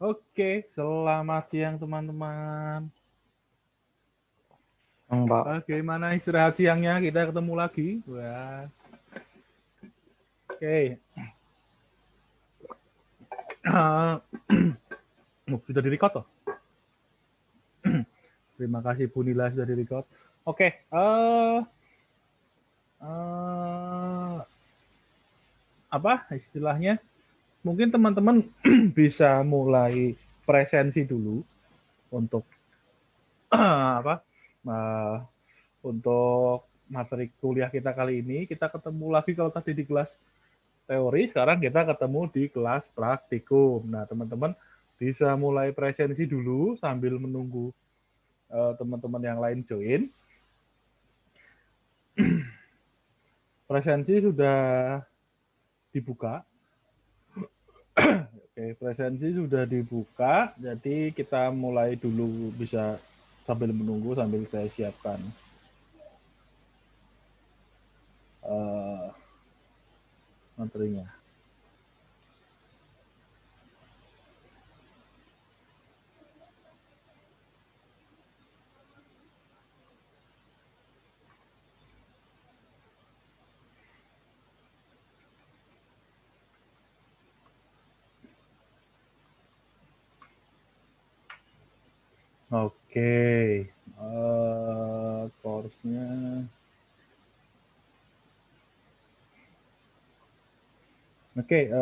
Oke, selamat siang teman-teman. Mbak. Bagaimana istirahat siangnya? Kita ketemu lagi. Wah. Oke. Sudah di-record toh? Terima kasih Bu Nila sudah di-record. Oke, apa istilahnya? Mungkin teman-teman bisa mulai presensi dulu untuk apa? Uh, untuk materi kuliah kita kali ini. Kita ketemu lagi kalau tadi di kelas teori, sekarang kita ketemu di kelas praktikum. Nah, teman-teman bisa mulai presensi dulu sambil menunggu teman-teman yang lain join. Presensi sudah dibuka. Oke, presensi sudah dibuka, jadi kita mulai dulu bisa sambil menunggu sambil saya siapkan materinya. Oke, course-nya. Oke,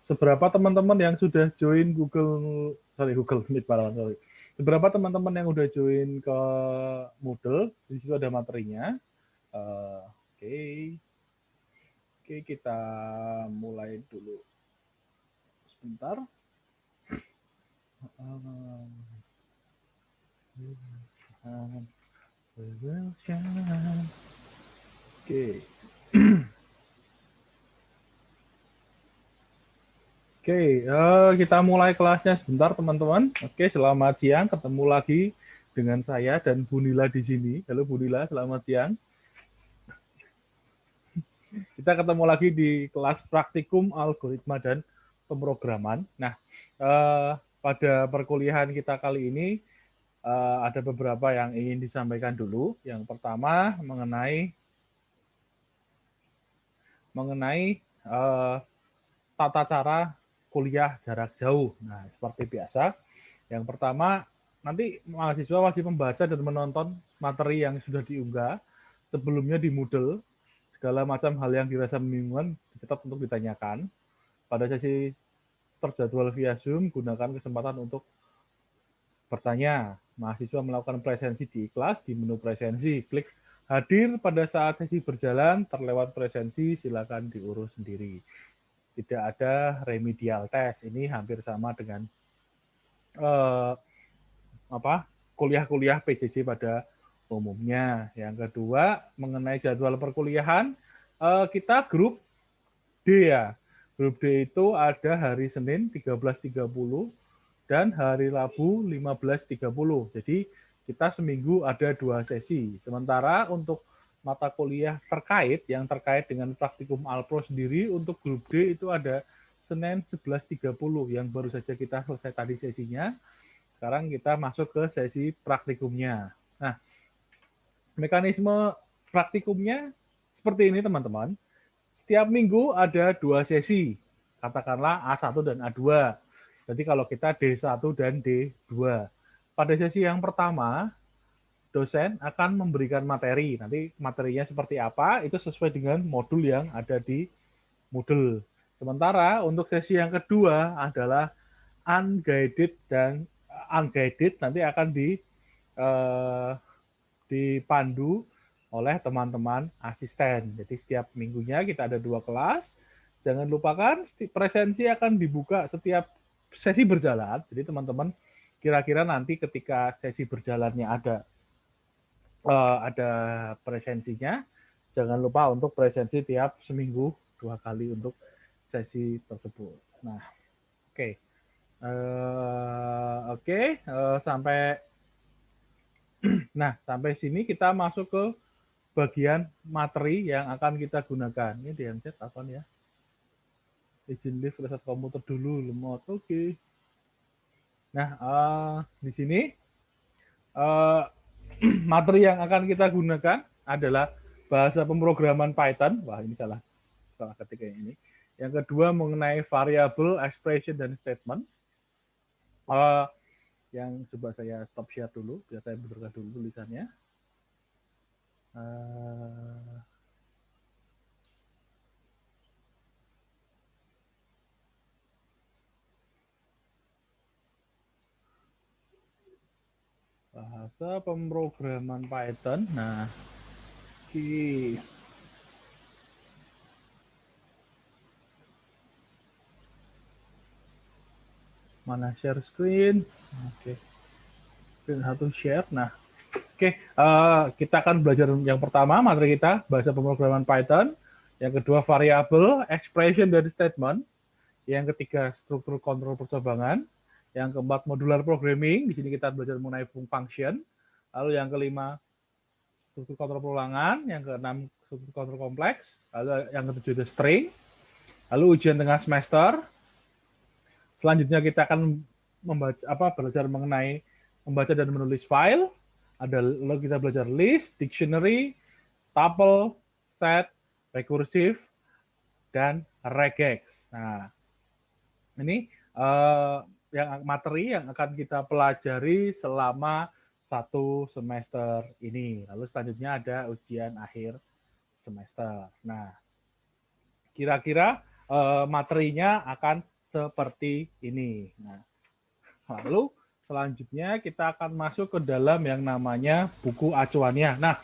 seberapa teman-teman yang sudah join Google Meet, sorry. Seberapa teman-teman yang udah join ke Moodle, di situ ada materinya. Oke, oke, kita mulai dulu sebentar. Oke. Oke, kita mulai kelasnya sebentar teman-teman. Oke, selamat siang. Ketemu lagi dengan saya dan Bu Nila di sini. Halo Bu Nila, selamat siang. Kita ketemu lagi di kelas praktikum algoritma dan pemrograman. Nah, pada perkuliahan kita kali ini ada beberapa yang ingin disampaikan dulu. Yang pertama mengenai tata cara kuliah jarak jauh. Nah, seperti biasa, yang pertama nanti mahasiswa wajib membaca dan menonton materi yang sudah diunggah sebelumnya di Moodle. Segala macam hal yang dirasa membingungkan tetap untuk ditanyakan. Pada sesi terjadwal via Zoom, gunakan kesempatan untuk bertanya. Mahasiswa melakukan presensi di kelas di menu presensi. Klik hadir pada saat sesi berjalan, terlewat presensi, silakan diurus sendiri. Tidak ada remedial test. Ini hampir sama dengan kuliah-kuliah PJJ pada umumnya. Yang kedua, mengenai jadwal perkuliahan, kita grup D ya. Grup D itu ada hari Senin 13.30 dan hari Rabu 15.30. Jadi kita seminggu ada 2 sesi. Sementara untuk mata kuliah yang terkait dengan praktikum Alpro sendiri untuk grup D itu ada Senin 11.30 yang baru saja kita selesai tadi sesinya. Sekarang kita masuk ke sesi praktikumnya. Nah, mekanisme praktikumnya seperti ini teman-teman. Setiap minggu ada 2 sesi, katakanlah A1 dan A2. Jadi kalau kita D1 dan D2. Pada sesi yang pertama, dosen akan memberikan materi. Nanti materinya seperti apa, itu sesuai dengan modul yang ada di Moodle. Sementara untuk sesi yang kedua adalah unguided nanti akan dipandu oleh teman-teman asisten. Jadi setiap minggunya kita ada 2 kelas. Jangan lupakan presensi akan dibuka setiap sesi berjalan. Jadi teman-teman kira-kira nanti ketika sesi berjalannya ada presensinya, jangan lupa untuk presensi tiap seminggu 2 kali untuk sesi tersebut. Nah, oke. Sampai sampai sini kita masuk ke bagian materi yang akan kita gunakan. Ini di handset apa nih ya? Izin live reset komputer dulu, lemot. Oke. Nah, di sini materi yang akan kita gunakan adalah bahasa pemrograman Python. Wah, ini salah ketik ini. Yang kedua mengenai variabel, expression, dan statement. Yang coba saya stop share dulu, biar saya benarkan dulu tulisannya. Bahasa pemrograman Python. Nah, mana share screen? Oke, screen satu share. Nah, oke, kita akan belajar yang pertama materi kita bahasa pemrograman Python. Yang kedua variabel, expression, dan statement. Yang ketiga struktur kontrol percobangan. Yang keempat modular programming. Di sini kita belajar mengenai function. Lalu yang kelima struktur kontrol perulangan. Yang keenam struktur kontrol kompleks. Lalu yang ketujuh itu string. Lalu ujian tengah semester. Selanjutnya kita akan belajar mengenai membaca dan menulis file. Lalu kita belajar list, dictionary, tuple, set, recursive, dan regex. Nah, ini yang materi yang akan kita pelajari selama 1 semester ini. Lalu selanjutnya ada ujian akhir semester. Nah, kira-kira materinya akan seperti ini. Nah, lalu selanjutnya kita akan masuk ke dalam yang namanya buku acuannya. Nah,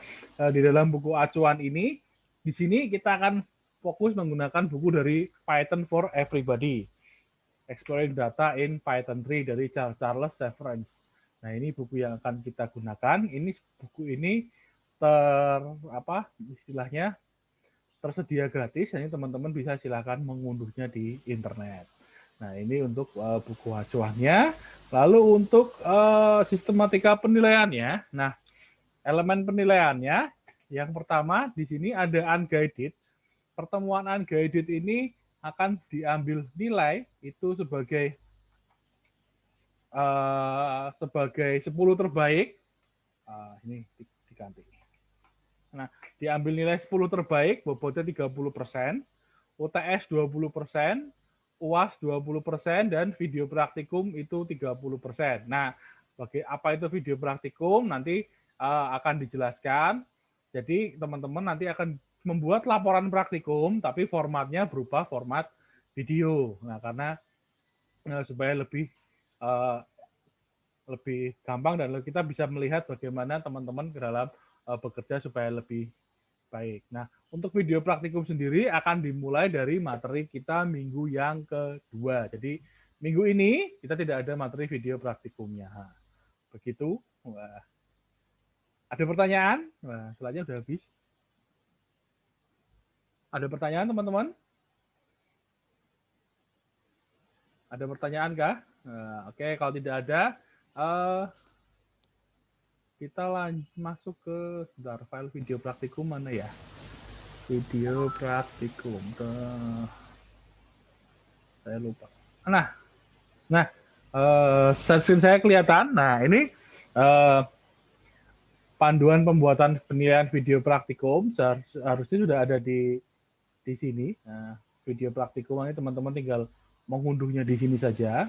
di dalam buku acuan ini, di sini kita akan fokus menggunakan buku dari Python for Everybody. Exploring Data in Python 3 dari Charles Severance. Nah, ini buku yang akan kita gunakan. Buku ini istilahnya tersedia gratis, jadi teman-teman bisa silakan mengunduhnya di internet. Nah, ini untuk buku acuannya. Lalu untuk sistematika penilaiannya, nah elemen penilaiannya yang pertama di sini ada unguided. Pertemuan unguided ini akan diambil nilai itu sebagai 10 terbaik. Ini diganti. Nah, diambil nilai 10 terbaik, bobotnya 30%, UTS 20%, UAS 20%, dan video praktikum itu 30%. Nah, bagi apa itu video praktikum nanti akan dijelaskan. Jadi teman-teman nanti akan membuat laporan praktikum, tapi formatnya berupa format video. Nah, karena supaya lebih gampang dan kita bisa melihat bagaimana teman-teman ke dalam bekerja supaya lebih baik. Nah, untuk video praktikum sendiri akan dimulai dari materi kita minggu yang kedua. Jadi, minggu ini kita tidak ada materi video praktikumnya. Begitu. Wah. Ada pertanyaan? Nah, slide-nya udah habis. Ada pertanyaan, teman-teman? Ada pertanyaan kah? Oke, kalau tidak ada, kita masuk ke file video praktikum mana ya? Video praktikum. Saya lupa. Nah, screen saya kelihatan. Nah, ini panduan pembuatan penilaian video praktikum harusnya sudah ada di sini. Nah, video praktikum ini teman-teman tinggal mengunduhnya di sini saja.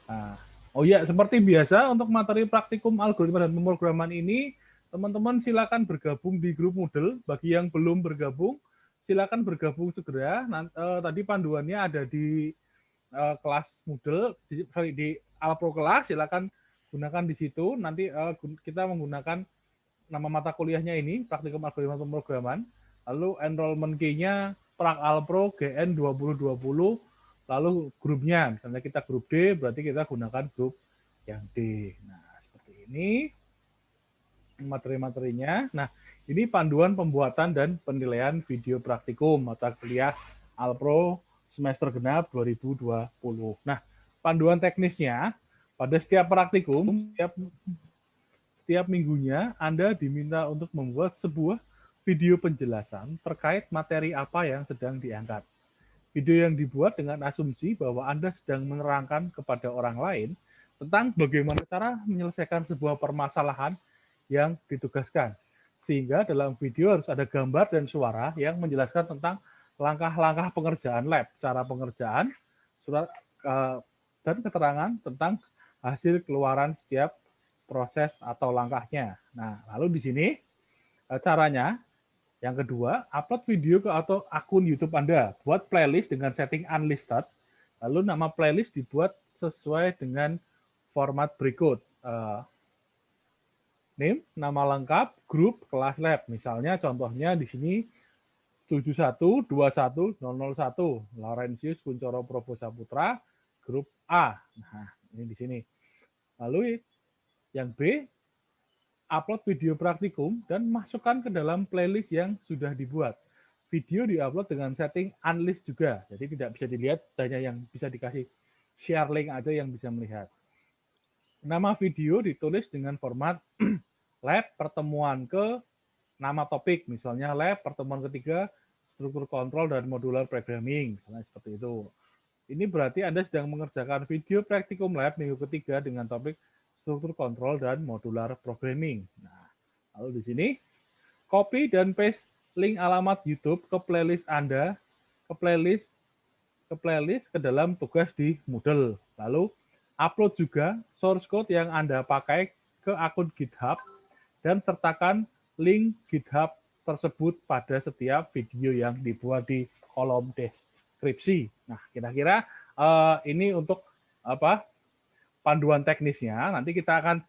Nah, oh ya, seperti biasa untuk materi praktikum algoritma dan pemrograman ini, teman-teman silakan bergabung di grup Moodle. Bagi yang belum bergabung, silakan bergabung segera. Tadi panduannya ada di kelas Moodle, di Alpro kelas, silakan gunakan di situ. Nanti kita menggunakan nama mata kuliahnya ini, praktikum algoritma pemrograman. Lalu enrollment key-nya Prak Alpro GN 2020. Lalu grupnya, misalnya kita grup D, berarti kita gunakan grup yang D. Nah, seperti ini materi-materinya. Nah, ini panduan pembuatan dan penilaian video praktikum mata kuliah Alpro semester genap 2020. Nah, panduan teknisnya, pada setiap praktikum, setiap minggunya Anda diminta untuk membuat sebuah video penjelasan terkait materi apa yang sedang diangkat. Video yang dibuat dengan asumsi bahwa Anda sedang menerangkan kepada orang lain tentang bagaimana cara menyelesaikan sebuah permasalahan yang ditugaskan. Sehingga dalam video harus ada gambar dan suara yang menjelaskan tentang langkah-langkah pengerjaan lab, cara pengerjaan, surat dan keterangan tentang hasil keluaran setiap proses atau langkahnya. Nah, lalu di sini caranya yang kedua, upload video ke atau akun YouTube Anda. Buat playlist dengan setting unlisted, lalu nama playlist dibuat sesuai dengan format berikut. Name, nama lengkap, grup, kelas lab. Misalnya contohnya di sini 7121001 Laurentius Kuncoro Probo Saputra, grup A. Nah, ini di sini. Lalu yang B, upload video praktikum dan masukkan ke dalam playlist yang sudah dibuat. Video diupload dengan setting unlist juga, jadi tidak bisa dilihat, hanya yang bisa dikasih share link aja yang bisa melihat. Nama video ditulis dengan format lab pertemuan ke nama topik, misalnya lab pertemuan ketiga struktur kontrol dan modular programming, misalnya seperti itu. Ini berarti Anda sedang mengerjakan video praktikum lab minggu ketiga dengan topik struktur kontrol dan modular programming. Nah, lalu di sini copy dan paste link alamat YouTube ke playlist Anda, ke playlist ke dalam tugas di Moodle. Lalu upload juga source code yang Anda pakai ke akun GitHub dan sertakan link GitHub tersebut pada setiap video yang dibuat di kolom deskripsi. Nah, kira-kira ini untuk apa panduan teknisnya. Nanti kita akan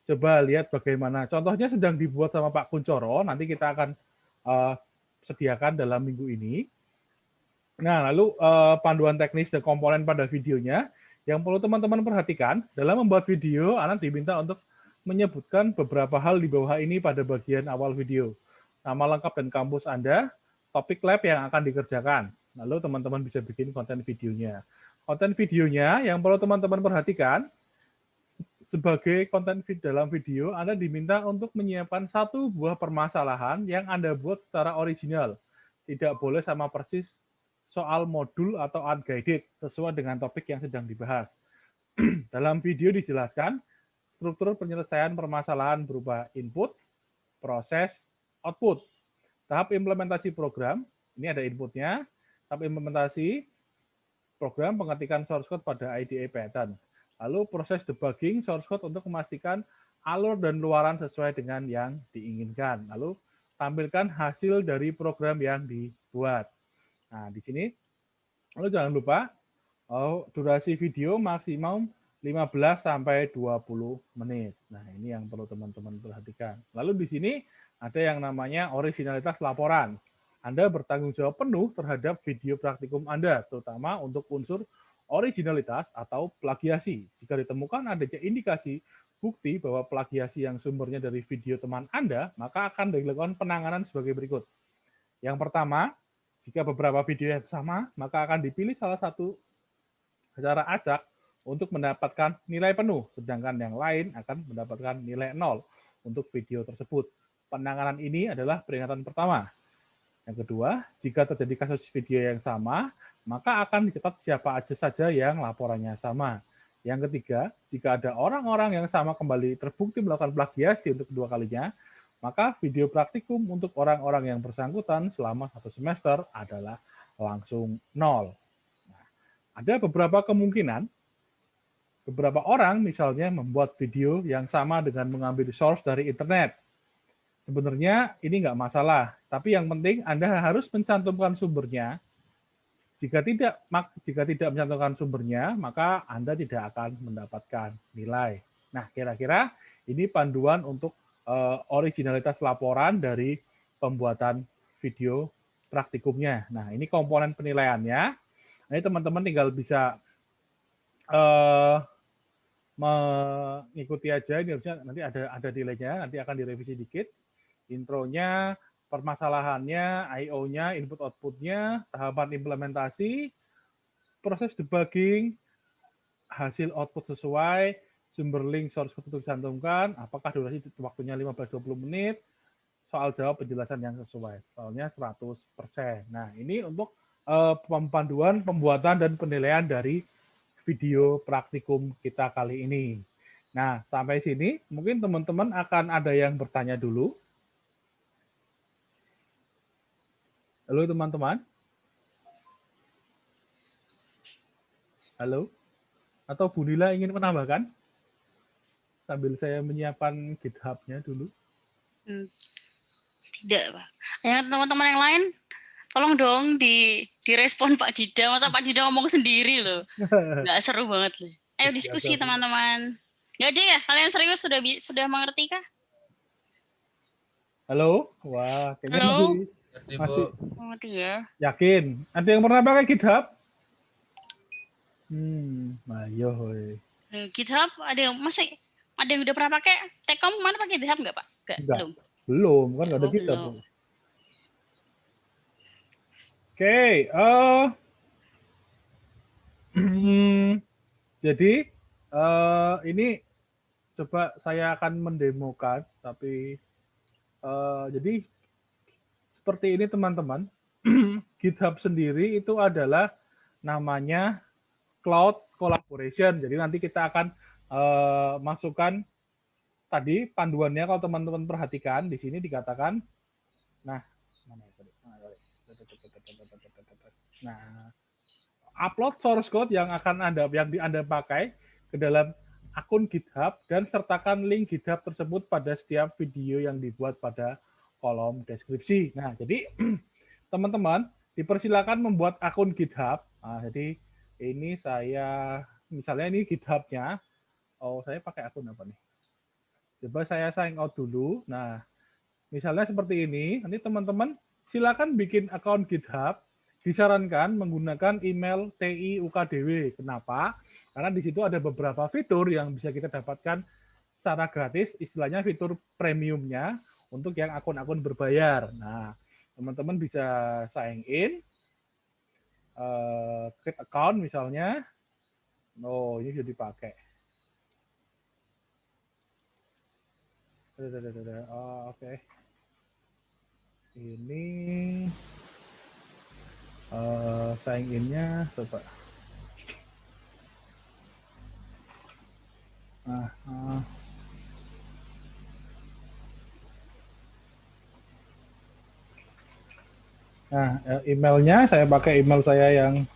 coba lihat bagaimana. Contohnya sedang dibuat sama Pak Kuncoro. Nanti kita akan sediakan dalam minggu ini. Nah, lalu panduan teknis dan komponen pada videonya yang perlu teman-teman perhatikan dalam membuat video, Anda diminta untuk menyebutkan beberapa hal di bawah ini pada bagian awal video. Nama lengkap dan kampus Anda, topik lab yang akan dikerjakan. Lalu teman-teman bisa bikin konten videonya. Konten videonya yang perlu teman-teman perhatikan, sebagai konten dalam video, Anda diminta untuk menyiapkan satu buah permasalahan yang Anda buat secara original. Tidak boleh sama persis soal modul atau unguided, sesuai dengan topik yang sedang dibahas. Dalam video dijelaskan, struktur penyelesaian permasalahan berupa input, proses, output. Tahap implementasi program, ini ada inputnya. Tahap implementasi program pengetikan source code pada IDE pattern. Lalu proses debugging source code untuk memastikan alur dan luaran sesuai dengan yang diinginkan. Lalu tampilkan hasil dari program yang dibuat. Nah, di sini, lalu jangan lupa, durasi video maksimum 15 sampai 20 menit. Nah, ini yang perlu teman-teman perhatikan. Lalu di sini ada yang namanya originalitas laporan. Anda bertanggung jawab penuh terhadap video praktikum Anda, terutama untuk unsur originalitas atau plagiasi. Jika ditemukan adanya indikasi bukti bahwa plagiasi yang sumbernya dari video teman Anda, maka akan dilakukan penanganan sebagai berikut. Yang pertama, jika beberapa video yang sama, maka akan dipilih salah satu secara acak untuk mendapatkan nilai penuh, sedangkan yang lain akan mendapatkan nilai 0 untuk video tersebut. Penanganan ini adalah peringatan pertama. Yang kedua, jika terjadi kasus video yang sama, maka akan dicatat siapa aja saja yang laporannya sama. Yang ketiga, jika ada orang-orang yang sama kembali terbukti melakukan plagiasi untuk kedua kalinya, maka video praktikum untuk orang-orang yang bersangkutan selama 1 semester adalah langsung 0. Nah, ada beberapa kemungkinan. Beberapa orang misalnya membuat video yang sama dengan mengambil source dari internet. Sebenarnya ini nggak masalah, tapi yang penting Anda harus mencantumkan sumbernya. Jika tidak mencantumkan sumbernya, maka Anda tidak akan mendapatkan nilai. Nah, kira-kira ini panduan untuk originalitas laporan dari pembuatan video praktikumnya. Nah, ini komponen penilaiannya. Ini teman-teman tinggal bisa mengikuti aja, ini harusnya nanti ada delaynya, nanti akan direvisi dikit. Intronya, permasalahannya, I/O-nya, input output-nya, tahapan implementasi, proses debugging, hasil output sesuai, sumber link source code untuk dicantumkan, apakah durasi waktunya 15-20 menit, soal jawab penjelasan yang sesuai, soalnya 100%. Nah, ini untuk panduan pembuatan dan penilaian dari video praktikum kita kali ini. Nah, sampai sini mungkin teman-teman akan ada yang bertanya dulu. Halo teman-teman. Halo. Atau Bu Nila ingin menambahkan? Sambil saya menyiapkan GitHub-nya dulu. Tidak, Pak. Yang teman-teman yang lain, tolong dong direspon Pak Dida. Masa Pak Dida ngomong sendiri loh. Nggak seru banget loh. Ayo diskusi teman-teman. Nggak ada ya? Kalian serius sudah mengerti kah? Halo? Wah, kayaknya Halo? masih mengerti ya. Yakin? Ada yang pernah pakai GitHub? Ayo. GitHub ada yang udah pernah pakai? Tekom mana pakai GitHub nggak Pak? Enggak. Belum, kan nggak ada GitHub. Oke, jadi ini coba saya akan mendemokan, tapi jadi seperti ini teman-teman. GitHub sendiri itu adalah namanya Cloud Collaboration. Jadi nanti kita akan masukkan tadi panduannya, kalau teman-teman perhatikan di sini dikatakan, upload source code yang Anda pakai ke dalam akun GitHub dan sertakan link GitHub tersebut pada setiap video yang dibuat pada kolom deskripsi. Nah, jadi teman-teman dipersilakan membuat akun GitHub. Nah, jadi ini misalnya ini GitHub-nya. Oh, saya pakai akun apa nih? Coba saya sign out dulu. Nah, misalnya seperti ini. Nanti teman-teman silakan bikin akun GitHub. Disarankan menggunakan email TI UKDW. Kenapa? Karena di situ ada beberapa fitur yang bisa kita dapatkan secara gratis, istilahnya fitur premiumnya untuk yang akun-akun berbayar. Nah, teman-teman bisa sign in, create account misalnya. Oh, ini sudah dipakai. Oh, oke. Ini sign in-nya coba. Nah, emailnya saya pakai email saya yang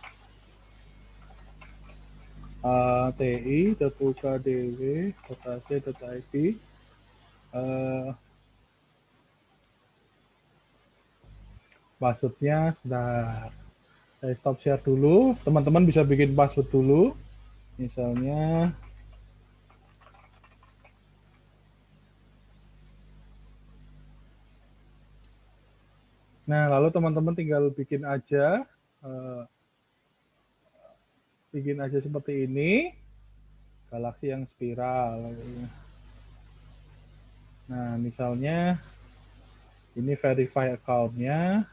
ti.ukdw.ac.id. Passwordnya sudah saya stop share dulu. Teman-teman bisa bikin password dulu. Misalnya nah, lalu teman-teman tinggal bikin aja seperti ini, galaksi yang spiral. Nah, misalnya ini verify account-nya.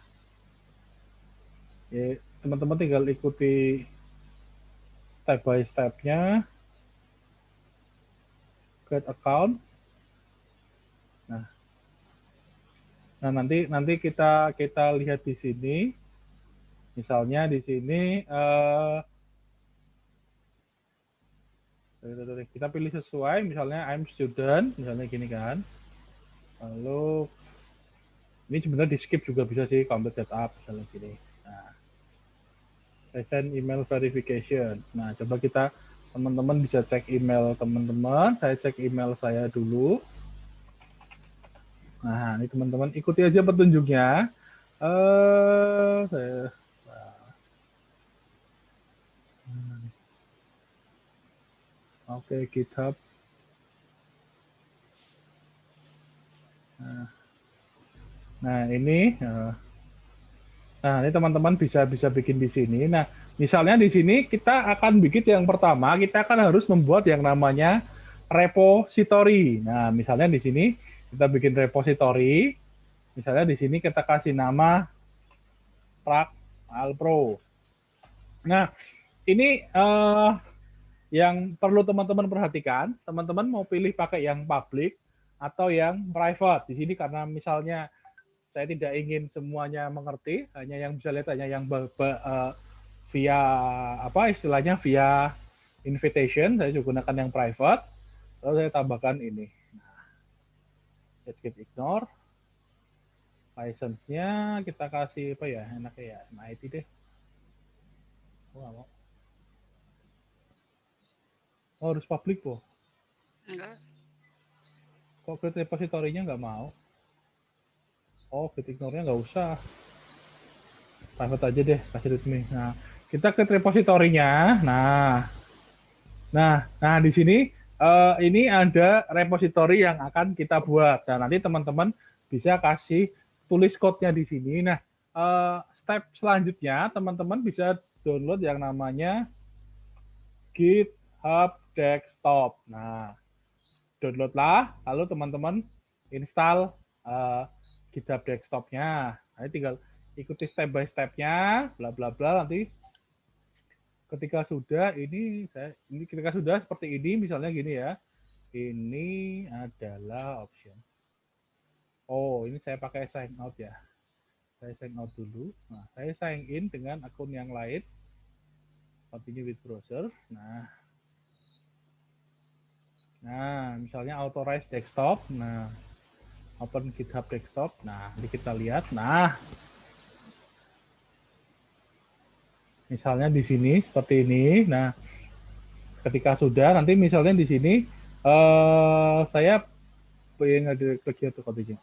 Ya, teman-teman tinggal ikuti step by step-nya. Create account. Nah, nanti kita lihat di sini. Misalnya di sini kita pilih sesuai, misalnya I'm student, misalnya gini kan. Lalu ini sebenarnya di skip juga bisa sih, complete setup misalnya gini. Nah, saya send email verification. Nah, coba kita teman-teman bisa cek email teman-teman. Saya cek email saya dulu. Nah, ini teman-teman ikuti aja petunjuknya. Oke, GitHub. Nah, ini teman-teman bisa bikin di sini. Nah, misalnya di sini kita akan bikin yang pertama, kita akan harus membuat yang namanya repository. Nah, misalnya di sini kita bikin repository. Misalnya di sini kita kasih nama Prack Alpro. Nah, ini yang perlu teman-teman perhatikan. Teman-teman mau pilih pakai yang public atau yang private. Di sini karena misalnya saya tidak ingin semuanya mengerti, hanya yang bisa lihat hanya yang via apa istilahnya via invitation, saya juga gunakan yang private, lalu saya tambahkan ini. Nah, skip ignore. License-nya kita kasih apa ya, enaknya ya, MIT deh. Oh, harus public po. Enggak. Kok create repository-nya nggak mau? Oh, create ignore-nya nggak usah. Private aja deh, kasih readme. Nah, kita create repository-nya. Nah, di sini ini ada repository yang akan kita buat. Dan nanti teman-teman bisa kasih tulis code-nya di sini. Nah, step selanjutnya teman-teman bisa download yang namanya GitHub Desktop. Nah, downloadlah, lalu teman-teman install GitHub Desktop-nya. Nanti tinggal ikuti step by step-nya, bla bla bla. Nanti ketika sudah ketika sudah seperti ini, misalnya gini ya, ini adalah option. Oh, ini saya pakai sign out ya. Saya sign out dulu. Nah, saya sign in dengan akun yang lain. Continue with browser. Nah, misalnya authorize desktop. Nah, open GitHub desktop. Nah, ini kita lihat. Nah, misalnya di sini seperti ini. Nah, ketika sudah nanti misalnya di sini saya pengen ada klik atau continue.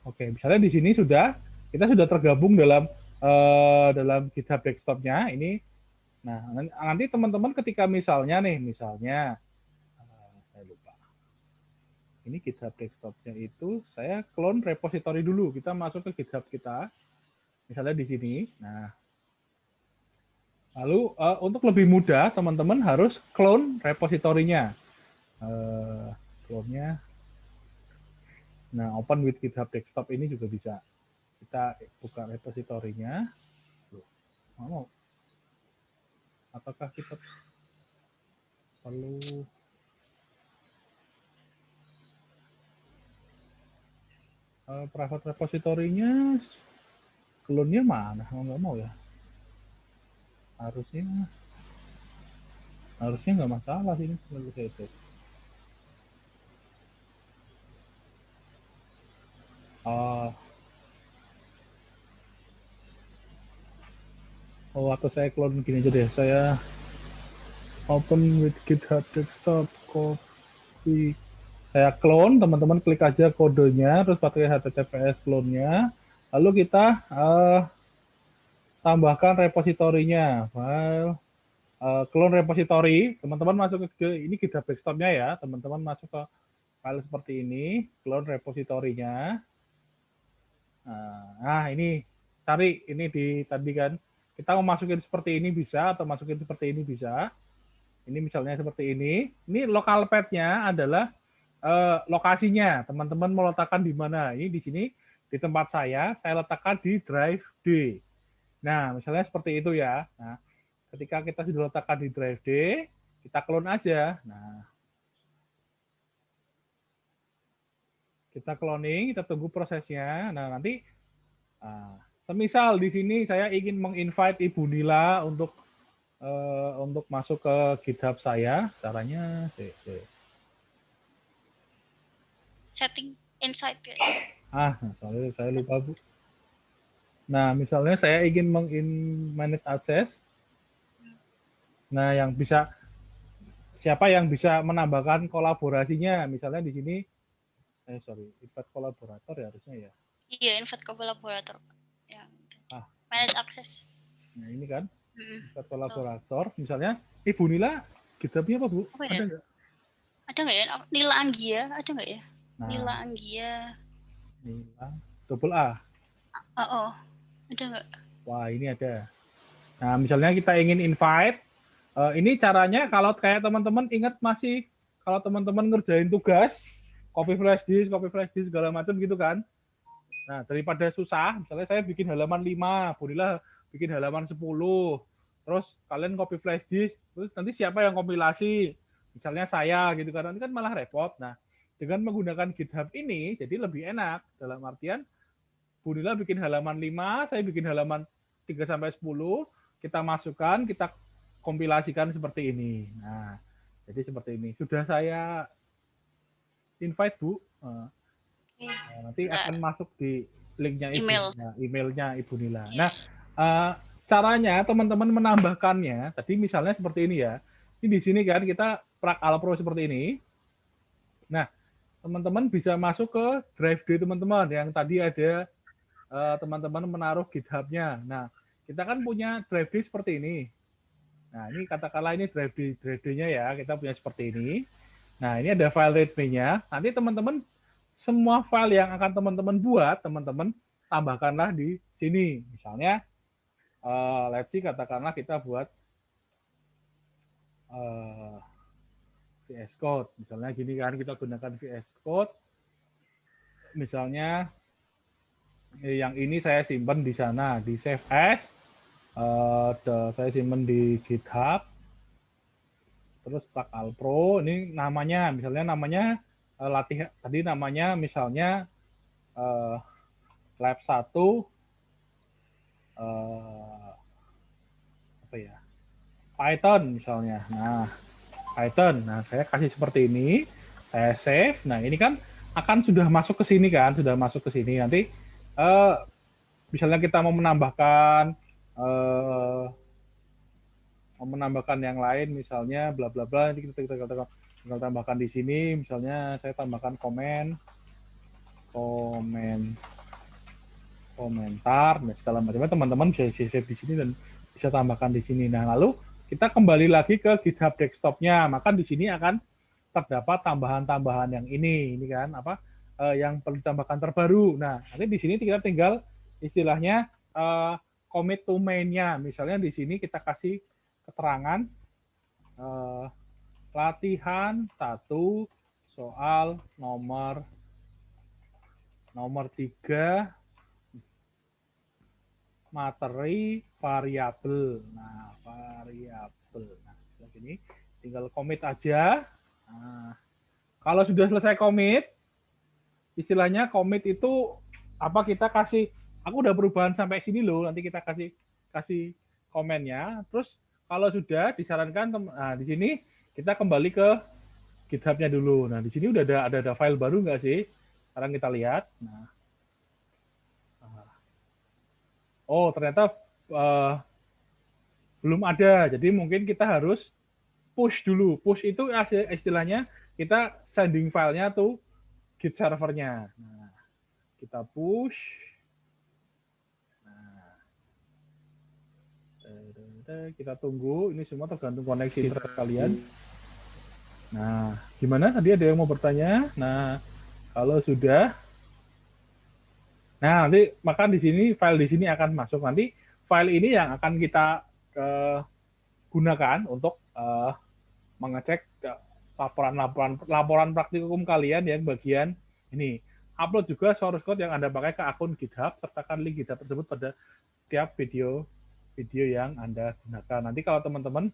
Oke, misalnya di sini kita sudah tergabung dalam GitHub desktop-nya ini. Nah, nanti teman-teman ketika misalnya saya lupa. Ini GitHub desktop-nya itu saya clone repository dulu. Kita masuk ke GitHub kita. Misalnya di sini. Nah, lalu untuk lebih mudah teman-teman harus clone repositorinya. Clone-nya. Nah, open with GitHub desktop ini juga bisa. Kita buka repositorinya. Mau? Apakah kita perlu private repositorinya? Clone-nya mana? Nggak mau ya? Harusnya nggak masalah sih ini. Atau saya clone gini aja deh. Saya open with GitHub desktop, copy. Saya clone, teman-teman klik aja kodenya, terus pakai HTTPS clone-nya. Lalu kita tambahkan repositorinya. File clone repository. Teman-teman masuk ke ini GitHub desktop-nya ya. Teman-teman masuk ke file seperti ini, clone repositorinya. Nah, ini cari ini di tadi kan. Kita mau masukin seperti ini bisa atau masukin seperti ini bisa. Ini misalnya seperti ini. Ini local path-nya adalah lokasinya. Teman-teman mau letakkan di mana? Ini di sini di tempat saya letakkan di drive D. Nah, misalnya seperti itu ya. Nah, ketika kita sudah letakkan di drive D, kita clone aja. Nah, kita cloning, kita tunggu prosesnya. Nah, nanti semisal di sini saya ingin menginvite Ibu Nila untuk masuk ke GitHub saya. Caranya Setting inside. Sorry, saya lupa Bu. Nah, misalnya saya ingin manage access. Nah, siapa yang bisa menambahkan kolaborasinya? Misalnya di sini, invite kolaborator ya harusnya ya. Iya, invite kolaborator. Ya. Manage access. Nah, ini kan, invite kolaborator. Misalnya, Ibu Nila, GitHub-nya apa Bu? Apa ya? Ada nggak ya? Nila Anggia, ada nggak ya? Nah, Nila Anggia. Nila, double A. Ada nggak? Wah, ini ada. Nah, misalnya kita ingin invite, ini caranya kalau kayak teman-teman ingat kalau teman-teman ngerjain tugas, copy flash disk segala macam gitu kan. Nah, daripada susah, misalnya saya bikin halaman 5, Bu Nila bikin halaman 10, terus kalian copy flash disk, terus nanti siapa yang kompilasi? Misalnya saya gitu kan, nanti kan malah repot. Nah, dengan menggunakan GitHub ini, jadi lebih enak dalam artian Bu Nila bikin halaman 5, saya bikin halaman 3 sampai 10, kita masukkan, kita kompilasikan seperti ini. Nah, jadi seperti ini. Sudah saya invite Bu. Nanti Bentar. akan masuk di linknya Ibu, Email. nah, emailnya Ibu Nila. Oke. Nah, caranya teman-teman menambahkannya, tadi misalnya seperti ini ya. Ini di sini kan kita Prak Alpro seperti ini. Nah, teman-teman bisa masuk ke Drive D teman-teman yang tadi ada teman-teman menaruh GitHub-nya. Nah, kita kan punya Drive D seperti ini. Nah, ini katakanlah ini Drive D-nya ya, kita punya seperti ini. Nah, ini ada file readme-nya. Nanti teman-teman semua file yang akan teman-teman buat, teman-teman tambahkanlah di sini. Misalnya, let's see katakanlah kita buat VS Code. Misalnya gini kan, kita gunakan VS Code. Misalnya, yang ini saya simpan di sana, di Save As. Saya simpan di GitHub. Terus Prak Alpro, ini namanya, misalnya namanya latihan, tadi namanya misalnya lab 1 apa ya, Python misalnya. Nah, Python. Nah, saya kasih seperti ini, saya save. Nah, ini kan akan sudah masuk ke sini kan, sudah masuk ke sini. Nanti misalnya kita mau menambahkan yang lain, misalnya bla bla bla, nanti kita tinggal tambahkan di sini. Misalnya saya tambahkan komentar, dan segala macamnya, teman-teman bisa save di sini dan bisa tambahkan di sini. Nah, lalu kita kembali lagi ke GitHub desktop-nya, maka di sini akan terdapat tambahan-tambahan yang ini kan yang perlu ditambahkan terbaru. Nah, nanti di sini kita tinggal istilahnya commit to main-nya. Misalnya di sini kita kasih keterangan latihan 1 soal nomor 3 materi variabel. Nah, variabel. Nah, ini tinggal commit aja. Nah, kalau sudah selesai commit, istilahnya commit itu apa, kita kasih, aku udah perubahan sampai sini loh, nanti kita kasih komennya. Terus kalau sudah disarankan, nah di sini kita kembali ke GitHub-nya dulu. Nah, di sini udah ada file baru nggak sih? Sekarang kita lihat. Nah, oh ternyata belum ada. Jadi mungkin kita harus push dulu. Push itu istilahnya kita sending filenya tuh Git servernya. Nah, kita push. Nah, kita tunggu. Ini semua tergantung koneksi internet kalian. Nah, gimana? Tadi ada yang mau bertanya? Nah, kalau sudah, nah nanti maka di sini file di sini akan masuk. Nanti file ini yang akan kita gunakan untuk mengecek laporan praktikum kalian yang bagian ini. Upload juga source code yang Anda pakai ke akun GitHub, sertakan link GitHub tersebut pada tiap video yang Anda gunakan. Nanti kalau teman-teman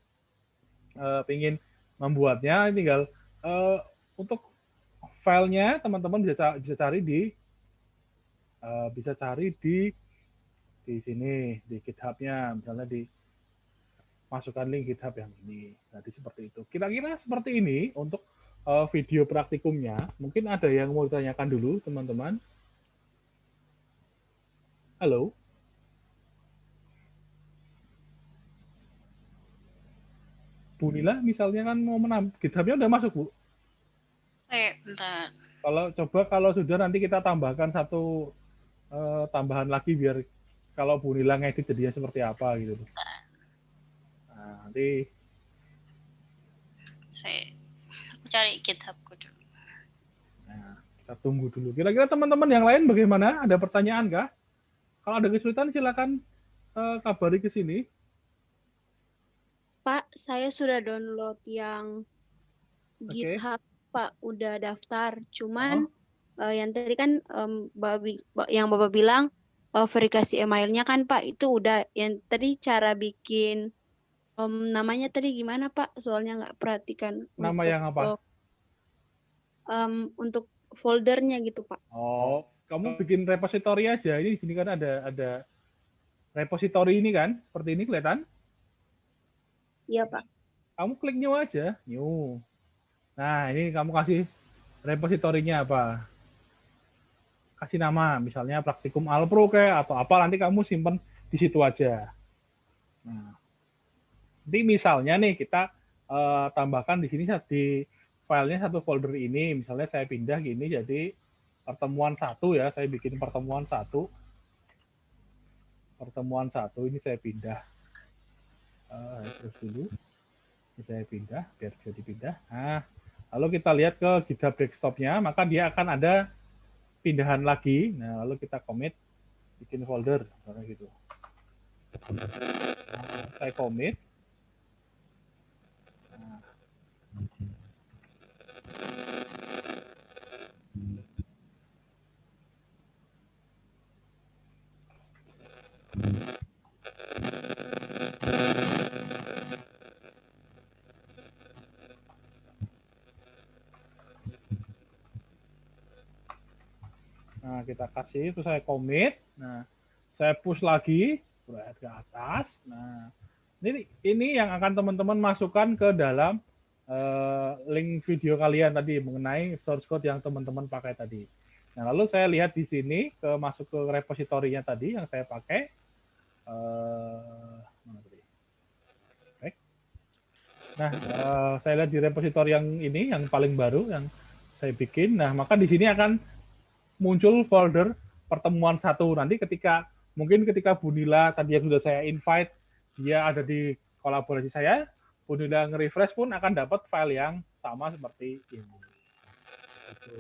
ingin membuatnya, tinggal untuk filenya teman-teman bisa cari di sini, di GitHub-nya, misalnya di masukkan link GitHub yang ini. Jadi seperti itu. Kira-kira seperti ini untuk video praktikumnya. Mungkin ada yang mau ditanyakan dulu, teman-teman. Halo? Bu Nila, misalnya kan mau GitHub-nya udah masuk, Bu? Bentar. Kalau sudah nanti kita tambahkan satu tambahan lagi biar kalau Bu Nila ngedit jadinya seperti apa gitu. Nah, nanti Saya cari GitHub-ku dulu. Nah, kita tunggu dulu. Kira-kira teman-teman yang lain bagaimana? Ada pertanyaan kah? Kalau ada kesulitan silakan kabari ke sini. Pak, saya sudah download yang GitHub, Pak, udah daftar. Cuman yang tadi kan yang Bapak bilang verifikasi emailnya kan, Pak, itu udah. Yang tadi cara bikin namanya tadi gimana, Pak? Soalnya nggak perhatikan. Nama yang apa? Untuk foldernya gitu, Pak. Oh, kamu bikin repository aja. Ini di sini kan ada repository ini kan, seperti ini kelihatan? Iya, Pak. Kamu klik new aja, new. Nah, ini kamu kasih repositorinya apa? Kasih nama, misalnya Praktikum Alpro kayak atau apa, nanti kamu simpen di situ aja. Nah, nanti misalnya nih kita tambahkan di sini di filenya satu folder ini, misalnya saya pindah gini jadi pertemuan 1 ya, saya bikin pertemuan 1. Pertemuan 1 ini saya pindah. Terus dulu. Ini saya pindah, biar bisa dipindah. Nah, lalu kita lihat ke GitHub desktop-nya, maka dia akan ada pindahan lagi. Nah, lalu kita commit, bikin folder, misalnya gitu. Nah, saya commit. Nah. Nah, kita kasih, itu saya commit. Nah, saya push lagi, ke atas. Nah, ini yang akan teman-teman masukkan ke dalam link video kalian tadi mengenai source code yang teman-teman pakai tadi. Nah, lalu saya lihat di sini masuk ke repositorinya tadi yang saya pakai. Nah, saya lihat di repositori yang ini yang paling baru yang saya bikin. Nah, maka di sini akan muncul folder pertemuan 1. Nanti mungkin ketika Bu Nila tadi yang sudah saya invite, dia ada di kolaborasi saya, Bu Nila nge-refresh pun akan dapat file yang sama seperti ini.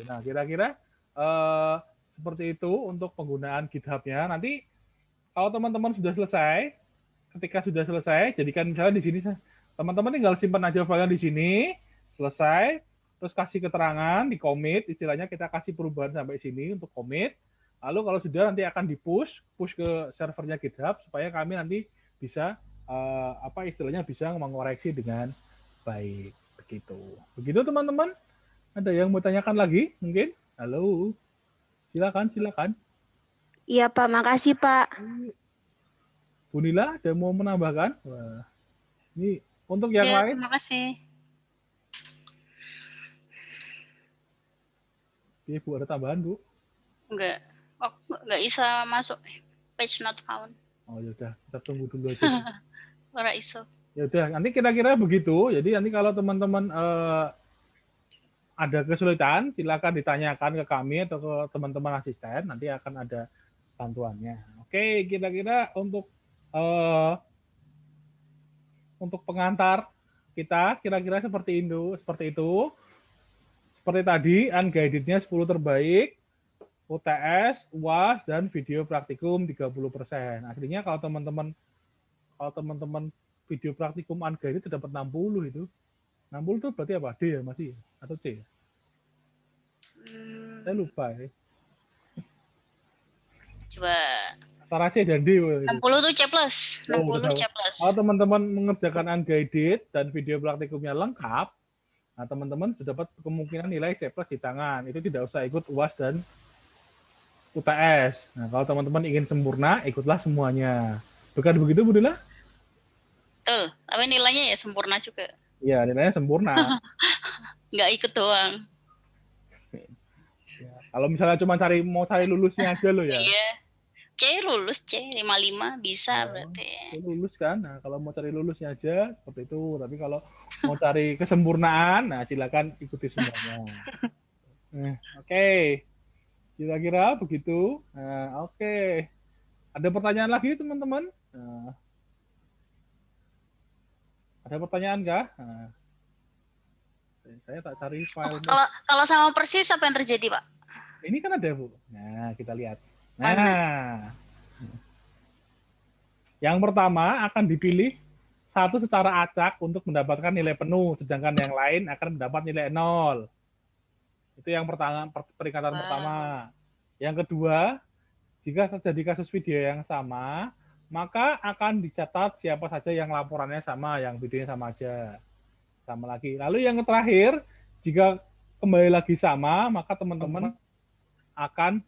Nah, kira-kira seperti itu untuk penggunaan GitHub-nya. Nanti kalau teman-teman sudah selesai, ketika sudah selesai, jadikan misalnya di sini, teman-teman tinggal simpan aja file di sini, selesai, terus kasih keterangan, di commit, istilahnya kita kasih perubahan sampai sini untuk commit. Lalu kalau sudah nanti akan push ke servernya GitHub supaya kami nanti bisa istilahnya bisa mengoreksi dengan baik. Begitu teman-teman. Ada yang mau tanyakan lagi mungkin? Halo. Silakan. Iya, Pak. Makasih, Pak. Bu Nila, ada mau menambahkan? Wah. Ini untuk yang lain. Terima kasih. Iya, Bu, ada tambahan, Bu? Enggak bisa masuk page not found. Oh, yaudah, kita tunggu dulu aja. Ora iso. Yaudah, nanti kira-kira begitu. Jadi nanti kalau teman-teman ada kesulitan, silakan ditanyakan ke kami atau ke teman-teman asisten. Nanti akan ada bantuannya. Oke, kira-kira untuk pengantar kita kira-kira seperti itu. Seperti tadi, unguided-nya 10 terbaik, UTS, UAS, dan video praktikum 30%. Aslinya kalau teman-teman video praktikum unguided itu dapat 60 itu. 60 itu berarti apa? D ya masih? Atau C? Saya lupa ya. Coba. Antara C dan D. 60 tuh C+. 60 C+. Kalau teman-teman mengerjakan unguided dan video praktikumnya lengkap, nah teman-teman sudah dapat kemungkinan nilai C+ di tangan. Itu tidak usah ikut UAS dan UTS. Nah, kalau teman-teman ingin sempurna, ikutlah semuanya. Bukan begitu, Bu Dila? Betul, tapi nilainya ya sempurna juga. Iya, nilainya sempurna. Nggak ikut doang. Ya, kalau misalnya cuma mau cari lulusnya aja lo ya. Iya. C lulus, C 55 bisa berarti. Lulus kan. Nah, kalau mau cari lulusnya aja seperti itu. Tapi kalau mau cari kesempurnaan, nah silakan ikuti semuanya. Oke. Kira-kira begitu. Nah, oke. Ada pertanyaan lagi, teman-teman? Nah, ada pertanyaan nggak? Nah, saya tak cari file. Kalau sama persis apa yang terjadi, Pak? Ini kan ada, Bu. Nah, kita lihat. Nah, yang pertama akan dipilih satu secara acak untuk mendapatkan nilai penuh, sedangkan yang lain akan mendapat nilai 0. Itu yang pertama, peringatan pertama. Yang kedua, jika terjadi kasus video yang sama, maka akan dicatat siapa saja yang laporannya sama, yang videonya sama aja. Sama lagi. Lalu yang terakhir, jika kembali lagi sama, maka teman-teman akan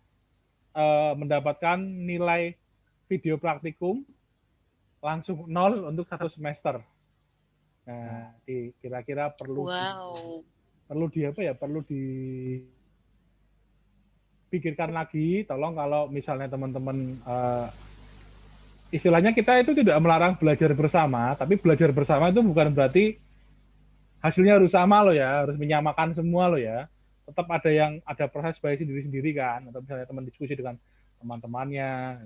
mendapatkan nilai video praktikum langsung 0 untuk 1 semester. Nah, kira-kira perlu dipikirkan lagi. Tolong kalau misalnya teman-teman istilahnya kita itu tidak melarang belajar bersama, tapi belajar bersama itu bukan berarti hasilnya harus sama loh ya, harus menyamakan semua loh ya. Tetap ada proses baik sendiri-sendiri kan, atau misalnya teman diskusi dengan teman-temannya.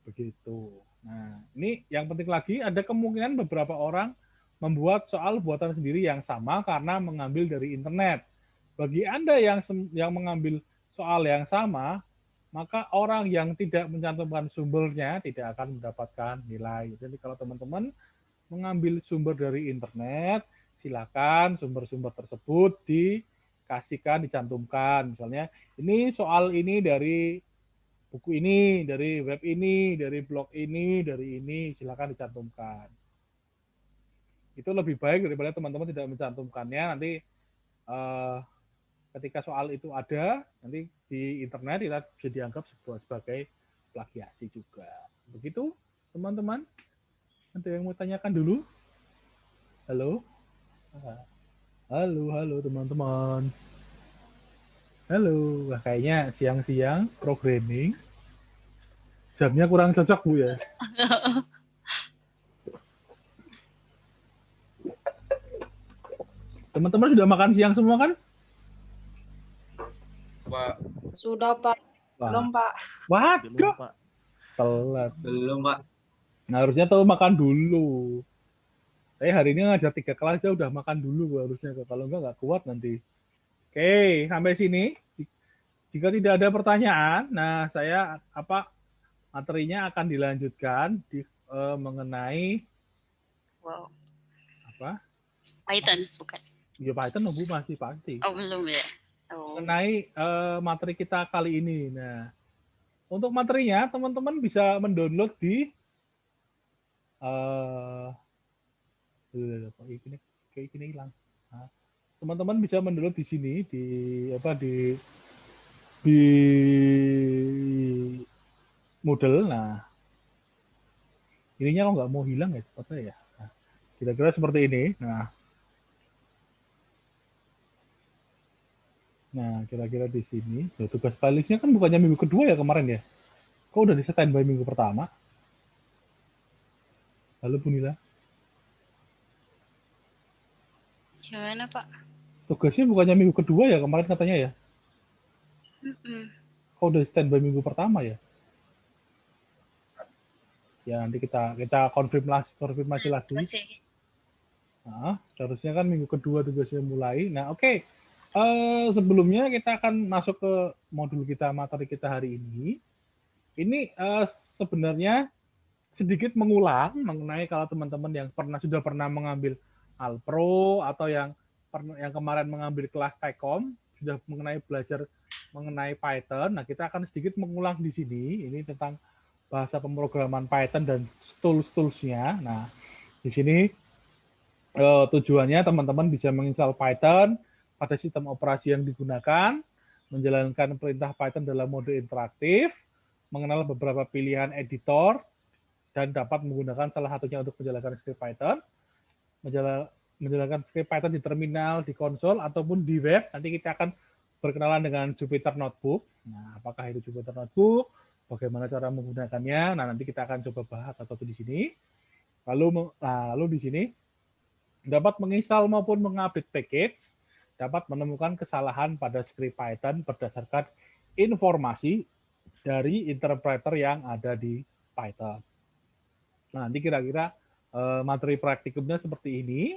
Begitu. Nah, ini yang penting lagi ada kemungkinan beberapa orang membuat soal buatan sendiri yang sama karena mengambil dari internet. Bagi Anda yang mengambil soal yang sama, maka orang yang tidak mencantumkan sumbernya tidak akan mendapatkan nilai. Jadi kalau teman-teman mengambil sumber dari internet, silakan sumber-sumber tersebut dikasihkan, dicantumkan. Misalnya, ini soal ini dari buku ini, dari web ini, dari blog ini, dari ini, silakan dicantumkan. Itu lebih baik daripada teman-teman tidak mencantumkannya, nanti ketika soal itu ada, nanti di internet kita bisa dianggap sebagai plagiasi juga. Begitu, teman-teman? Ada yang mau tanyakan dulu? Halo? Halo teman-teman. Halo, wah kayaknya siang-siang programming. Jamnya kurang cocok Bu ya. Teman-teman sudah makan siang semua kan? Pak. Sudah Pak. Belum Pak. Waduh. Telat. Belum Pak. Nah, harusnya tahu makan dulu. Saya hari ini ngajar 3 kelas aja udah makan dulu harusnya. Kalau enggak kuat nanti. Oke, sampai sini. Jika tidak ada pertanyaan, nah saya materinya akan dilanjutkan mengenai Python, bukan? Ya Python Bu masih pasti. Oh, belum ya. Mengenai materi kita kali ini. Nah, untuk materinya teman-teman bisa mendownload di kayak gini hilang. Nah, teman-teman bisa mendownload di sini di Moodle. Nah, ininya kok nggak mau hilang ya cepatnya ya. Nah, kira-kira seperti ini. Nah, kira-kira di sini. Nah, tugas filenya kan bukannya minggu kedua ya kemarin ya? Kok udah di standby minggu pertama? Halo Bu Nila. Gimana Pak? Tugasnya bukannya minggu kedua ya kemarin katanya ya? Kok udah standby minggu pertama ya? Ya nanti kita konfirmasi lagi. Nah, seharusnya kan minggu kedua tugasnya mulai. Nah, oke. Sebelumnya kita akan masuk ke modul materi kita hari ini. Ini sebenarnya sedikit mengulang mengenai kalau teman-teman yang sudah pernah mengambil Alpro atau yang kemarin mengambil kelas Tekom sudah belajar mengenai Python. Nah, kita akan sedikit mengulang di sini. Ini tentang bahasa pemrograman Python dan tools-toolsnya. Nah, di sini tujuannya teman-teman bisa menginstal Python pada sistem operasi yang digunakan, menjalankan perintah Python dalam mode interaktif, mengenal beberapa pilihan editor, dan dapat menggunakan salah satunya untuk menjalankan script Python, menjalankan script Python di terminal, di konsol, ataupun di web. Nanti kita akan berkenalan dengan Jupyter Notebook. Nah, apakah itu Jupyter Notebook? Bagaimana cara menggunakannya? Nah, nanti kita akan coba bahas atau di sini. Lalu di sini dapat menginstal maupun mengupdate package, dapat menemukan kesalahan pada script Python berdasarkan informasi dari interpreter yang ada di Python. Nah, nanti kira-kira materi praktikumnya seperti ini.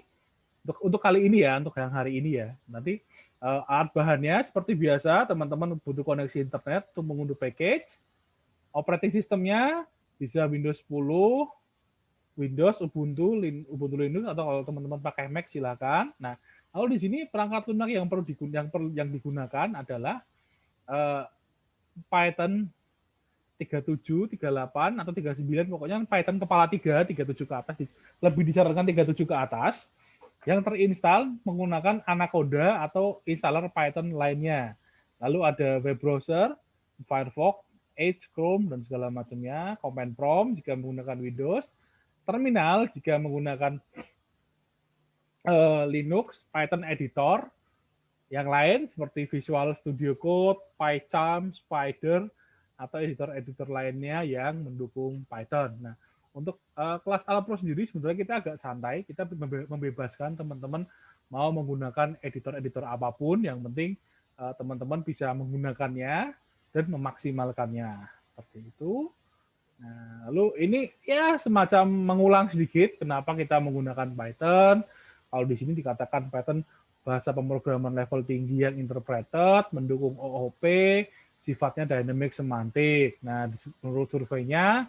Untuk kali ini ya, untuk yang hari ini ya. Nanti alat bahannya seperti biasa, teman-teman butuh koneksi internet untuk mengunduh package. Operating sistemnya bisa Windows 10, Windows, Ubuntu Linux, atau kalau teman-teman pakai Mac silakan. Nah, lalu di sini perangkat lunak yang digunakan adalah Python 37, 38, atau 39, pokoknya Python kepala 3, 37 ke atas, lebih disarankan 37 ke atas, yang terinstall menggunakan Anaconda atau installer Python lainnya. Lalu ada web browser, Firefox, Edge, Chrome, dan segala macamnya. Command prompt jika menggunakan Windows. Terminal jika menggunakan Linux, Python editor. Yang lain seperti Visual Studio Code, PyCharm, Spider, atau editor-editor lainnya yang mendukung Python. Nah, untuk kelas Alpro sendiri sebenarnya kita agak santai, kita membebaskan teman-teman mau menggunakan editor-editor apapun, yang penting teman-teman bisa menggunakannya dan memaksimalkannya. Seperti itu. Nah, lalu ini ya semacam mengulang sedikit kenapa kita menggunakan Python. Kalau di sini dikatakan Python bahasa pemrograman level tinggi yang interpreted, mendukung OOP, sifatnya dynamic semantik. Nah, menurut surveinya,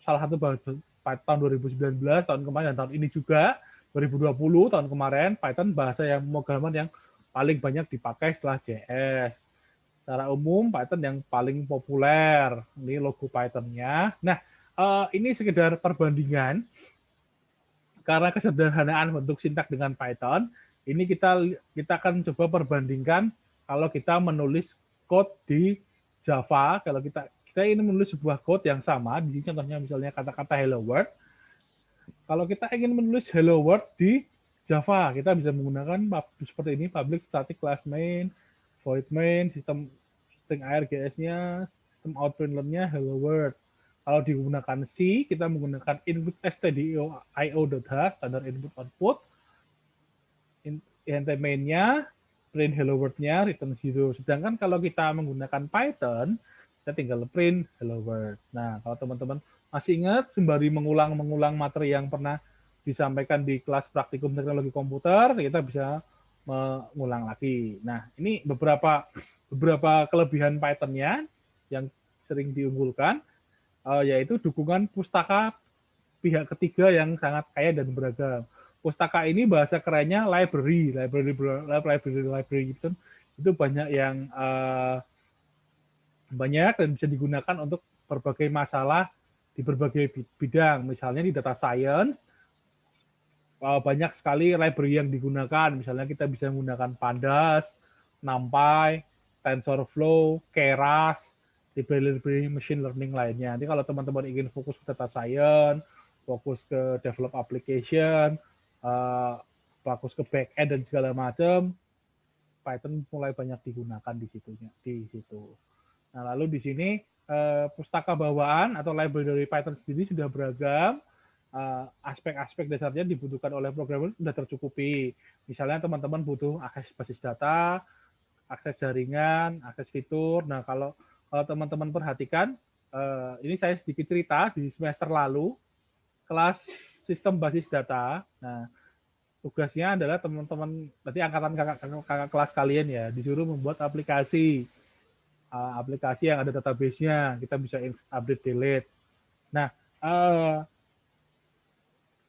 salah satu tahun 2019, tahun kemarin, dan tahun ini juga, 2020, tahun kemarin, Python bahasa yang pemrograman yang paling banyak dipakai setelah JS. Secara umum, Python yang paling populer. Ini logo Python-nya. Nah, ini sekedar perbandingan. Karena kesederhanaan bentuk sintak dengan Python, ini kita akan coba perbandingkan kalau kita menulis code di Java. Kalau kita ingin menulis sebuah code yang sama, di sini contohnya misalnya kata-kata hello world. Kalau kita ingin menulis hello world di Java, kita bisa menggunakan seperti ini, public static class main, void main, sistem string ARGS-nya, sistem outprintln-nya hello world. Kalau digunakan C, kita menggunakan input stdio.io.h, standar input output. Int main-nya, print hello world-nya, return 0. Sedangkan kalau kita menggunakan Python, kita tinggal print hello world. Nah, kalau teman-teman masih ingat, sembari mengulang materi yang pernah disampaikan di kelas praktikum teknologi komputer, kita bisa mengulang lagi. Nah, ini beberapa kelebihan Python-nya yang sering diunggulkan, yaitu dukungan pustaka pihak ketiga yang sangat kaya dan beragam. Pustaka ini bahasa kerennya library itu banyak yang banyak dan bisa digunakan untuk berbagai masalah di berbagai bidang. Misalnya di data science, banyak sekali library yang digunakan. Misalnya kita bisa menggunakan Pandas, NumPy, TensorFlow, Keras, library machine learning lainnya. Nanti kalau teman-teman ingin fokus ke data science, fokus ke develop application, fokus ke back end dan segala macam, Python mulai banyak digunakan di situ. Nah, lalu di sini pustaka bawaan atau library dari Python sendiri sudah beragam. Aspek-aspek dasarnya dibutuhkan oleh programmer sudah tercukupi. Misalnya teman-teman butuh akses basis data, akses jaringan, akses fitur. Nah, kalau teman-teman perhatikan, ini saya sedikit cerita di semester lalu, kelas sistem basis data. Nah, tugasnya adalah teman-teman, nanti angkatan kakak kelas kalian ya, disuruh membuat aplikasi yang ada database-nya. Kita bisa update, delete. Nah,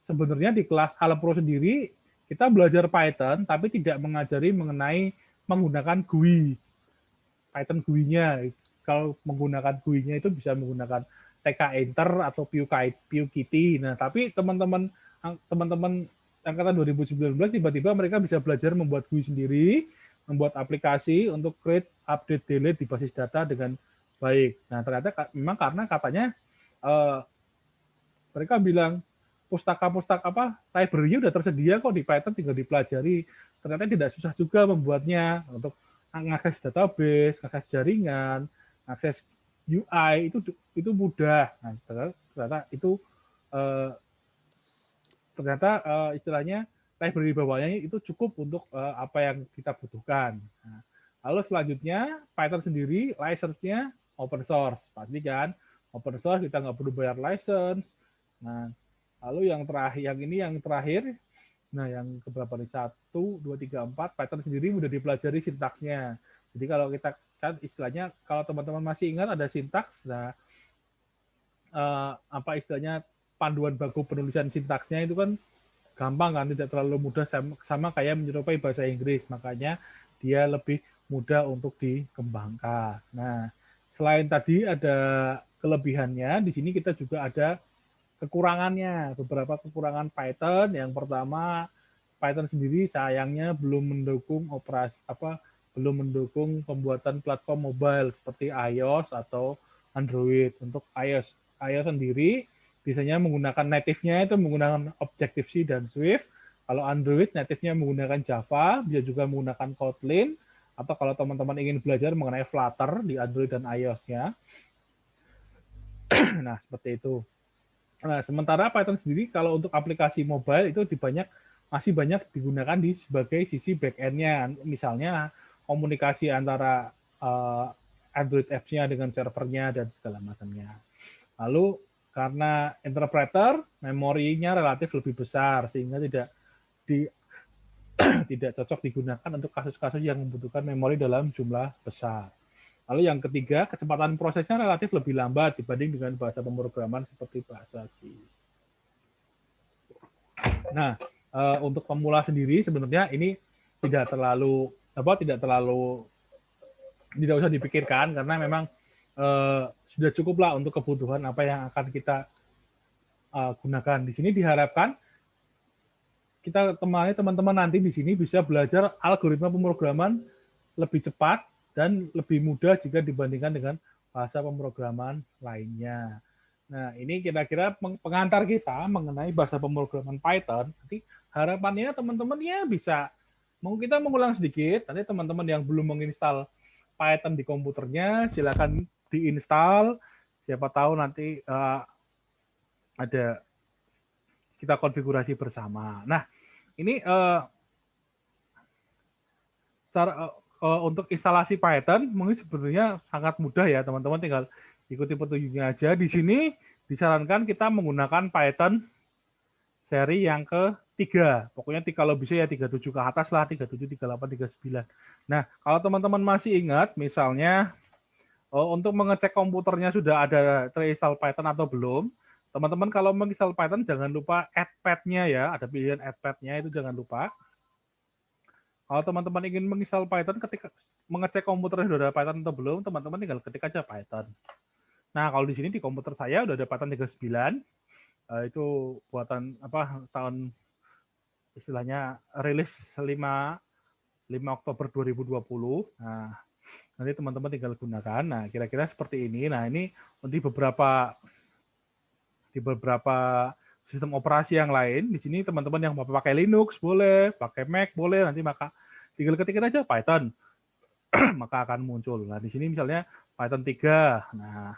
sebenarnya di kelas Alpro sendiri, kita belajar Python, tapi tidak mengajari mengenai menggunakan GUI. Python GUI-nya. Kalau menggunakan GUI-nya itu bisa menggunakan TK-Enter atau PyKitty. Nah, tapi teman-teman angkatan 2019 tiba-tiba mereka bisa belajar membuat GUI sendiri, membuat aplikasi untuk create, update, delete di basis data dengan baik. Nah, ternyata memang karena katanya mereka bilang pustaka-pustaka library-nya udah tersedia kok di Python, tinggal dipelajari. Ternyata tidak susah juga membuatnya untuk mengakses database, akses jaringan, akses UI itu mudah. Nah, ternyata itu istilahnya library bawahnya itu cukup untuk apa yang kita butuhkan. Nah, lalu selanjutnya Python sendiri license-nya open source, pasti kan open source kita nggak perlu bayar license. Nah, lalu yang terakhir, nah yang keberapa nih 1, 2, 3, 4 Python sendiri mudah dipelajari sintaksnya. Jadi kalau kita kan istilahnya kalau teman-teman masih ingat ada sintaks, nah apa istilahnya panduan baku penulisan sintaksnya itu kan gampang kan, tidak terlalu mudah sama kayak menyerupai bahasa Inggris, makanya dia lebih mudah untuk dikembangkan. Nah, selain tadi ada kelebihannya, di sini kita juga ada kekurangannya, beberapa kekurangan Python. Yang pertama, Python sendiri sayangnya belum mendukung belum mendukung pembuatan platform mobile seperti iOS atau Android. Untuk iOS sendiri biasanya menggunakan native-nya itu menggunakan Objective-C dan Swift. Kalau Android native-nya menggunakan Java, bisa juga menggunakan Kotlin, atau kalau teman-teman ingin belajar mengenai Flutter di Android dan iOS-nya. Nah, seperti itu. Nah, sementara Python sendiri kalau untuk aplikasi mobile itu masih banyak digunakan di sebagai sisi back-end-nya. Misalnya komunikasi antara Android apps-nya dengan servernya dan segala macamnya. Lalu karena interpreter, memorinya relatif lebih besar sehingga tidak cocok digunakan untuk kasus-kasus yang membutuhkan memori dalam jumlah besar. Lalu yang ketiga, kecepatan prosesnya relatif lebih lambat dibanding dengan bahasa pemrograman seperti bahasa C. Nah, untuk pemula sendiri sebenarnya ini tidak usah dipikirkan karena memang sudah cukuplah untuk kebutuhan apa yang akan kita gunakan. Di sini diharapkan kita temani teman-teman nanti di sini bisa belajar algoritma pemrograman lebih cepat dan lebih mudah jika dibandingkan dengan bahasa pemrograman lainnya. Nah, ini kira-kira pengantar kita mengenai bahasa pemrograman Python. Nanti harapannya teman-teman ya bisa, mau kita mengulang sedikit, nanti teman-teman yang belum menginstal Python di komputernya, silakan diinstal. Siapa tahu nanti ada kita konfigurasi bersama. Nah, ini untuk instalasi Python mungkin sebenarnya sangat mudah ya, teman-teman tinggal ikuti petunjuknya aja. Di sini disarankan kita menggunakan Python seri yang ketiga. Pokoknya kalau bisa ya 37 ke atas lah, 37, 38, 39. Nah, kalau teman-teman masih ingat, misalnya untuk mengecek komputernya sudah ada terinstall Python atau belum, teman-teman kalau menginstal Python jangan lupa add pad-nya ya, ada pilihan add pad-nya itu jangan lupa. Kalau teman-teman ingin menginstal Python, ketika mengecek komputernya sudah ada Python atau belum, teman-teman tinggal ketik aja Python. Nah, kalau di sini di komputer saya udah ada Python 39, itu buatan tahun istilahnya rilis 5 Oktober 2020. Nah, nanti teman-teman tinggal gunakan. Nah, kira-kira seperti ini. Nah, ini di beberapa sistem operasi yang lain. Di sini teman-teman yang mau pakai Linux boleh, pakai Mac boleh, nanti maka tinggal ketikin aja Python. Maka akan muncul. Nah, di sini misalnya Python 3. Nah,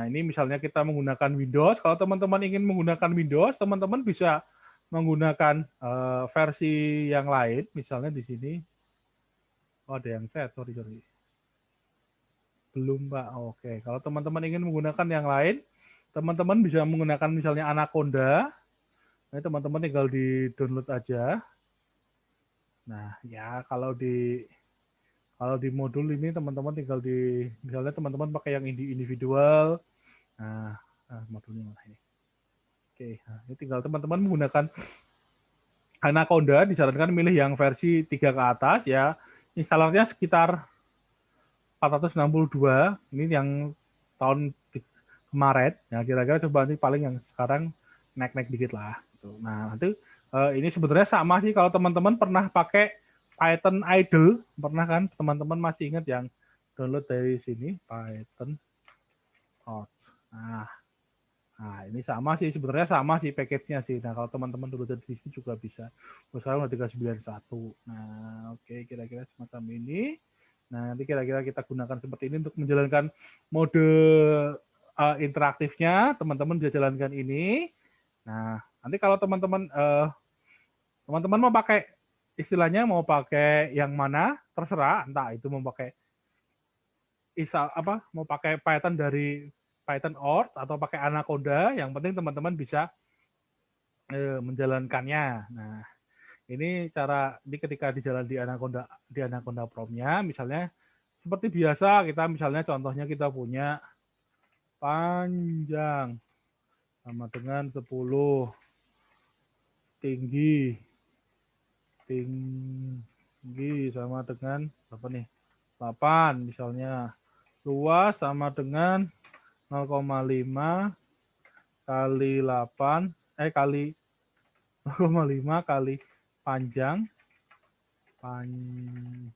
ini misalnya kita menggunakan Windows. Kalau teman-teman ingin menggunakan Windows, teman-teman bisa menggunakan versi yang lain. Misalnya di sini. Oh, ada yang chat, sorry. Belum, Pak. Oke, kalau teman-teman ingin menggunakan yang lain, teman-teman bisa menggunakan misalnya Anaconda. Nah, teman-teman tinggal di-download aja. Nah, ya kalau di modul ini teman-teman tinggal misalnya teman-teman pakai yang individual. Nah, modulnya mana ini? Oke, nah, ini tinggal teman-teman menggunakan Anaconda, disarankan milih yang versi 3 ke atas ya. Installernya sekitar 462. Ini yang tahun kemarin. Ya, kira-kira coba nanti paling yang sekarang naik-naik dikit lah. Gitu. Nah, nanti ini sebenarnya sama sih kalau teman-teman pernah pakai Python idle, pernah kan? Teman-teman masih ingat yang download dari sini, Python Hot. Nah, ini sama sih, sebenarnya sama sih package-nya sih. Nah, kalau teman-teman dulu dari sini juga bisa. Sekarang udah 391. Nah, oke, kira-kira semacam ini. Nah, nanti kira-kira kita gunakan seperti ini untuk menjalankan mode interaktifnya. Teman-teman bisa jalankan ini. Nah, nanti kalau teman-teman mau pakai istilahnya mau pakai yang mana terserah, entah itu mau pakai mau pakai Python dari Python Org atau pakai Anaconda, yang penting teman-teman bisa menjalankannya. Nah, ini cara ketika dijalan di Anaconda Prompt-nya, misalnya seperti biasa kita misalnya contohnya kita punya panjang sama dengan 10, tinggi sama dengan apa nih? 8 misalnya. Luas sama dengan 0,5 kali 8 kali 0,5 kali panjang panjang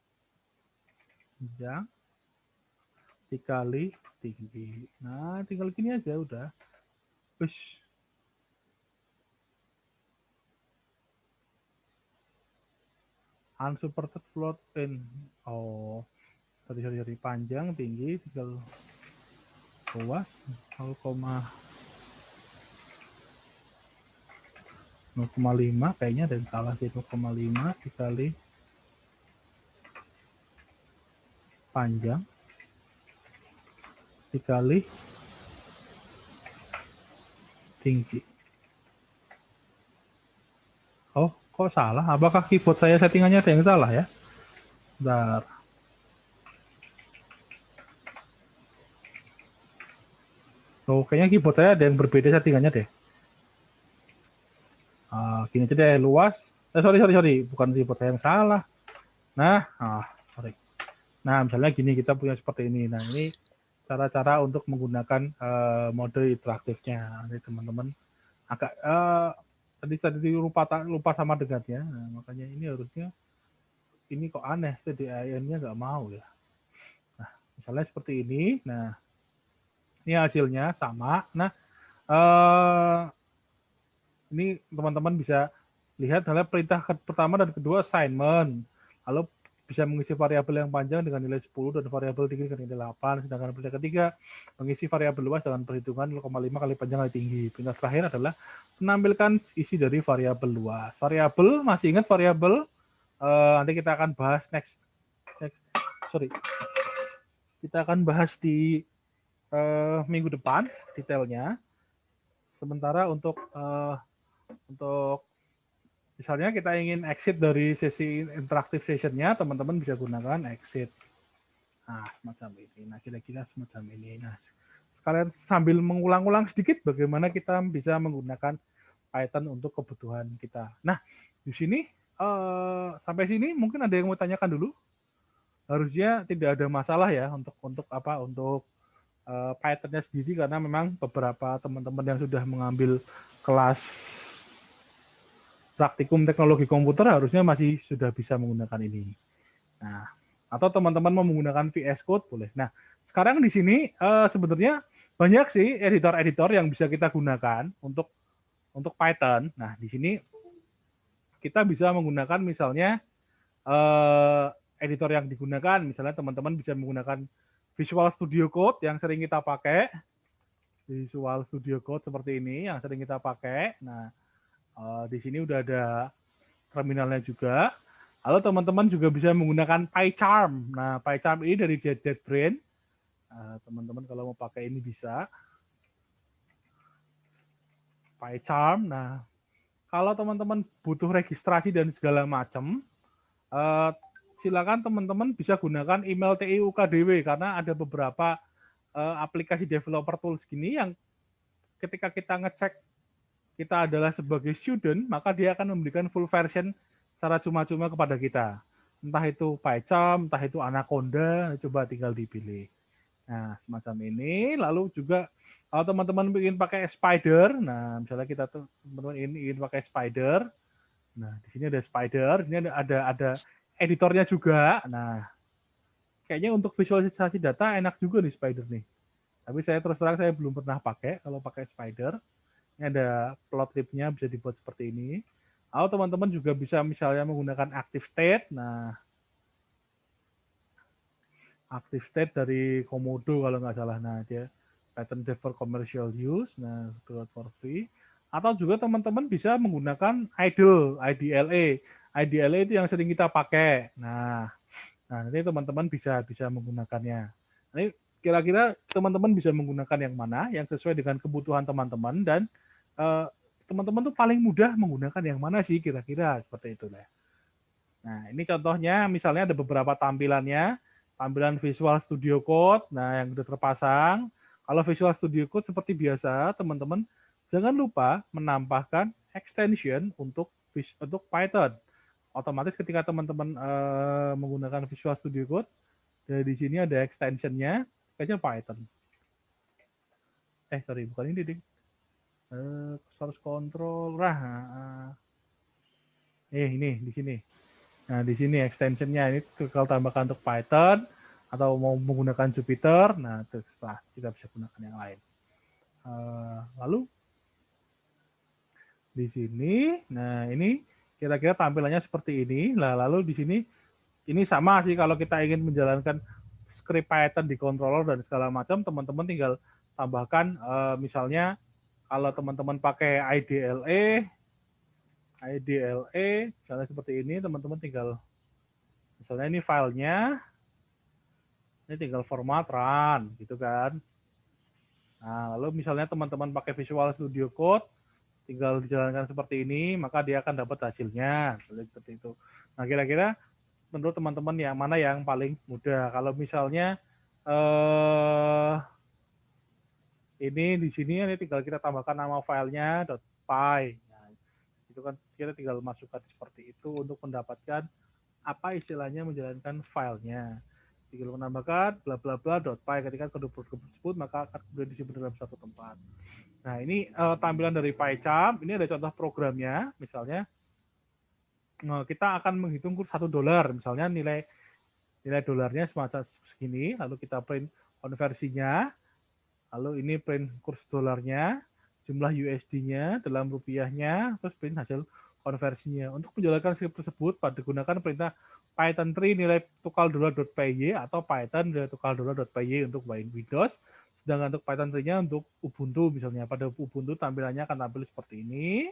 dikali tinggi. Nah, tinggal gini aja udah. Ush. Unsupported float in. Oh, sorry. Panjang, tinggi, tinggal luas 0,5 kayaknya ada yang salah sih. 0,5 dikali panjang dikali tinggi. Oh, kok salah? Apakah keyboard saya settingannya ada yang salah ya? Bentar. Oh, kayaknya keyboard saya ada yang berbeda settingannya deh. Gini aja deh, luas. Sorry. Bukan keyboard saya yang salah. Nah, sorry. Nah, misalnya gini, kita punya seperti ini. Nah, ini cara-cara untuk menggunakan mode interaktifnya. Nanti teman-teman agak tadi lupa sama dengannya. Nah, makanya ini harusnya ini kok aneh, CDIN-nya nggak mau ya. Nah, misalnya seperti ini. Nah, ini hasilnya sama. Nah, ini teman-teman bisa lihat adalah perintah pertama dan kedua assignment. Lalu bisa mengisi variabel yang panjang dengan nilai 10 dan variabel tinggi dengan nilai 8. Sedangkan perintah ketiga mengisi variabel luas dengan perhitungan 0,5 kali panjang kali tinggi. Perintah terakhir adalah menampilkan isi dari variabel luas. Variabel, masih ingat variabel? Nanti kita akan bahas next. Kita akan bahas di minggu depan detailnya. Sementara untuk misalnya kita ingin exit dari sesi interaktif sessionnya, teman-teman bisa gunakan exit. Nah, semacam ini. Nah, kira-kira semacam ini. Nah, sekalian sambil mengulang-ulang sedikit bagaimana kita bisa menggunakan Python untuk kebutuhan kita. Nah, di sini sampai sini mungkin ada yang mau tanyakan dulu. Harusnya tidak ada masalah ya untuk Python-nya sendiri, karena memang beberapa teman-teman yang sudah mengambil kelas praktikum teknologi komputer harusnya masih sudah bisa menggunakan ini. Nah, atau teman-teman mau menggunakan VS Code boleh. Nah, sekarang di sini sebenarnya banyak sih editor-editor yang bisa kita gunakan untuk Python. Nah, di sini kita bisa menggunakan misalnya editor yang digunakan, misalnya teman-teman bisa menggunakan Visual Studio Code yang sering kita pakai. Visual Studio Code seperti ini yang sering kita pakai. Nah, di sini udah ada terminalnya juga. Lalu teman-teman juga bisa menggunakan PyCharm. Nah, PyCharm ini dari JetBrains. Teman-teman kalau mau pakai ini bisa. PyCharm. Nah, kalau teman-teman butuh registrasi dan segala macam, silakan teman-teman bisa gunakan email TIUKDW, karena ada beberapa aplikasi developer tools gini yang ketika kita ngecek kita adalah sebagai student, maka dia akan memberikan full version secara cuma-cuma kepada kita. Entah itu PyCharm, entah itu Anaconda, coba tinggal dipilih. Nah, semacam ini. Lalu juga kalau teman-teman ingin pakai Spider, nah misalnya kita teman-teman ingin pakai Spider, nah di sini ada Spider, ini ada editornya juga. Nah, kayaknya untuk visualisasi data enak juga nih Spider nih. Tapi saya terus terang saya belum pernah pakai kalau pakai Spider. Ini ada plot clip-nya bisa dibuat seperti ini. Atau teman-teman juga bisa misalnya menggunakan active state. Nah, active state dari Komodo kalau nggak salah. Nah, dia pattern for commercial use. Nah, for free. Atau juga teman-teman bisa menggunakan IDLE. IDLE itu yang sering kita pakai. Nah nanti teman-teman bisa menggunakannya. Ini kira-kira teman-teman bisa menggunakan yang mana yang sesuai dengan kebutuhan teman-teman, dan teman-teman tuh paling mudah menggunakan yang mana sih kira-kira seperti itu ya. Nah, ini contohnya misalnya ada beberapa tampilannya, tampilan Visual Studio Code. Nah, yang sudah terpasang. Kalau Visual Studio Code seperti biasa, teman-teman jangan lupa menambahkan extension untuk Python. Otomatis ketika teman-teman menggunakan Visual Studio Code, di sini ada extension-nya, kayaknya Python. Sorry, bukan ini, Ding. Source control, ini di sini. Nah, di sini extensionnya ini kalau tambahkan untuk Python atau mau menggunakan Jupyter, nah terserah kita bisa gunakan yang lain. Lalu di sini, nah ini kira-kira tampilannya seperti ini. Nah, lalu di sini ini sama sih kalau kita ingin menjalankan script Python di controller dan segala macam, teman-teman tinggal tambahkan misalnya kalau teman-teman pakai IDLE misalnya seperti ini, teman-teman tinggal misalnya ini filenya, ini tinggal format run gitu kan. Nah, lalu misalnya teman-teman pakai Visual Studio Code, tinggal dijalankan seperti ini, maka dia akan dapat hasilnya seperti itu. Nah, kira-kira menurut teman-teman yang mana yang paling mudah? Kalau misalnya ini di sini ini tinggal kita tambahkan nama filenya .py. Nah, itu kan kita tinggal masukkan seperti itu untuk mendapatkan apa istilahnya menjalankan filenya. Tinggal menambahkan bla bla bla .py ketika kode program tersebut maka akan kemudian disimpan dalam satu tempat. Nah, ini tampilan dari PyCharm. Ini ada contoh programnya, misalnya kita akan menghitung kurs $1, misalnya nilai dolarnya semacam segini, lalu kita print konversinya, lalu ini print kurs dolarnya, jumlah USD-nya dalam rupiahnya, terus print hasil konversinya. Untuk menjalankan script tersebut, digunakan perintah Python 3 nilai tukal $.py atau Python nilai tukal $.py untuk Windows. Sedangkan untuk Python 3-nya untuk Ubuntu misalnya. Pada Ubuntu tampilannya akan tampil seperti ini.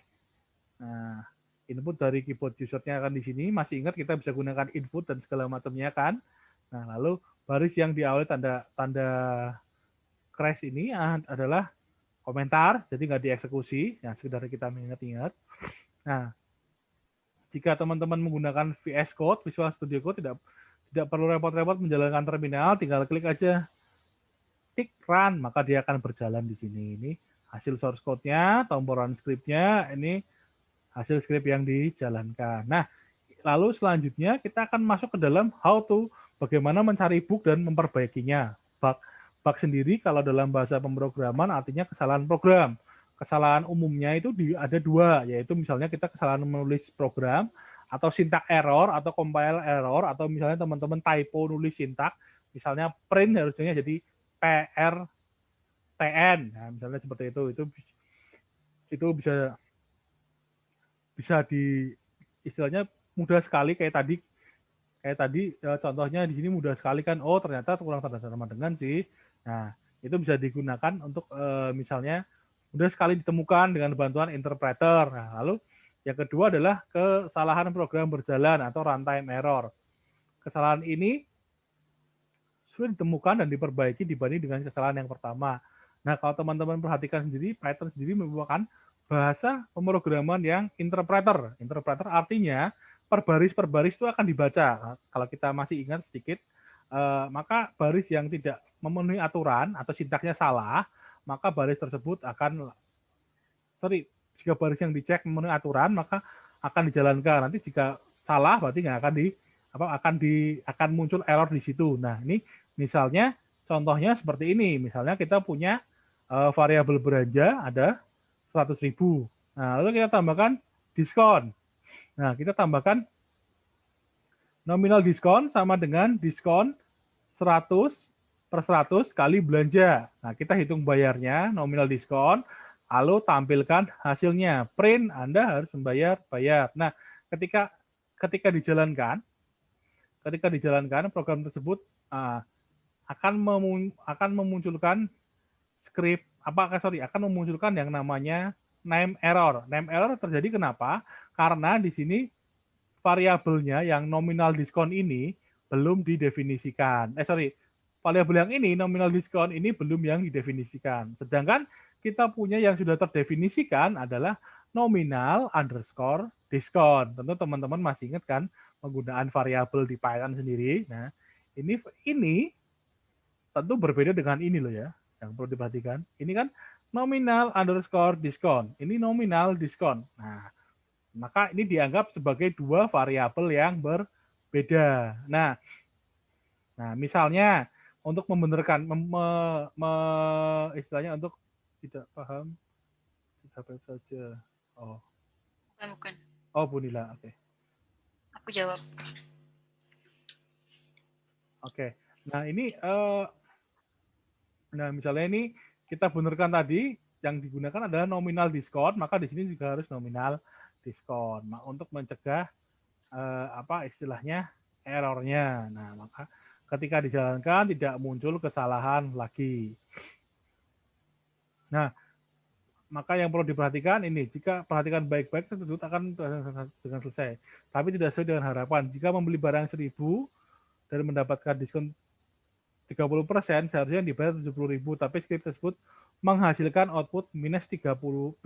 Nah, input dari keyboard user-nya akan di sini. Masih ingat kita bisa gunakan input dan segala macamnya kan. Nah, lalu baris yang diawali tanda crash ini adalah komentar, jadi nggak dieksekusi, ya sekedar kita mengingat-ingat. Nah, jika teman-teman menggunakan VS Code, Visual Studio Code, tidak perlu repot-repot menjalankan terminal, tinggal klik aja tick run, maka dia akan berjalan di sini. Ini hasil source code-nya, tombol run script-nya, ini hasil script yang dijalankan. Nah, lalu selanjutnya kita akan masuk ke dalam how to, bagaimana mencari bug dan memperbaikinya. Bug sendiri kalau dalam bahasa pemrograman artinya kesalahan program. Kesalahan umumnya itu ada dua, yaitu misalnya kita kesalahan menulis program, atau syntax error, atau compile error, atau misalnya teman-teman typo nulis syntax, misalnya print harusnya jadi PRTN, nah, misalnya seperti itu bisa di istilahnya mudah sekali kayak tadi contohnya di sini mudah sekali kan, oh ternyata kurang tanda sama dengan sih. Nah, itu bisa digunakan untuk misalnya mudah sekali ditemukan dengan bantuan interpreter. Nah, lalu yang kedua adalah kesalahan program berjalan atau runtime error. Kesalahan ini sulit ditemukan dan diperbaiki dibanding dengan kesalahan yang pertama. Nah, kalau teman-teman perhatikan sendiri, Python sendiri merupakan bahasa pemrograman yang interpreter. Interpreter artinya per baris itu akan dibaca. Kalau kita masih ingat sedikit, maka baris yang tidak memenuhi aturan atau sintaksnya salah, maka baris tersebut jika baris yang dicek memenuhi aturan, maka akan dijalankan. Nanti jika salah, berarti nggak akan muncul error di situ. Nah, ini misalnya contohnya seperti ini. Misalnya kita punya variabel belanja ada 100.000. Nah, lalu kita tambahkan diskon. Nah, kita tambahkan nominal diskon sama dengan diskon 100/100 kali belanja. Nah, kita hitung bayarnya, nominal diskon, lalu tampilkan hasilnya. Print, Anda harus bayar. Nah, ketika dijalankan program tersebut akan memunculkan akan memunculkan yang namanya name error. Name error terjadi kenapa? Karena di sini variabelnya yang nominal diskon ini belum didefinisikan. Variabel yang ini nominal diskon ini belum yang didefinisikan. Sedangkan kita punya yang sudah terdefinisikan adalah nominal underscore diskon. Tentu teman-teman masih ingat kan penggunaan variabel di Python sendiri. Nah, ini tentu berbeda dengan ini loh ya, yang perlu diperhatikan. Ini kan nominal underscore diskon. Ini nominal diskon. Nah, maka ini dianggap sebagai dua variabel yang berbeda. Nah, misalnya untuk membenarkan, istilahnya untuk tidak paham, sampai saja. Oh. Bukan. Oh, Bu Nila, oke. Aku jawab. Oke. Nah, ini nah misalnya ini kita benarkan tadi yang digunakan adalah nominal diskon, maka di sini juga harus nominal diskon. Nah, untuk mencegah apa istilahnya errornya. Nah, maka ketika dijalankan tidak muncul kesalahan lagi. Nah, maka yang perlu diperhatikan ini, jika perhatikan baik-baik tentu akan dengan selesai. Tapi tidak sesuai dengan harapan. Jika membeli barang 1.000 dan mendapatkan diskon 30%, seharusnya dibayar 70.000, tapi skrip tersebut menghasilkan output minus 70.000.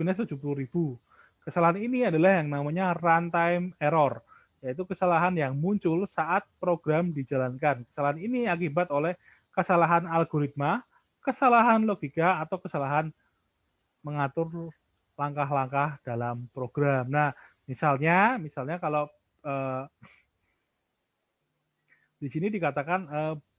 Kesalahan ini adalah yang namanya runtime error, yaitu kesalahan yang muncul saat program dijalankan. Kesalahan ini akibat oleh kesalahan algoritma, kesalahan logika, atau kesalahan mengatur langkah-langkah dalam program. Nah, misalnya kalau di sini dikatakan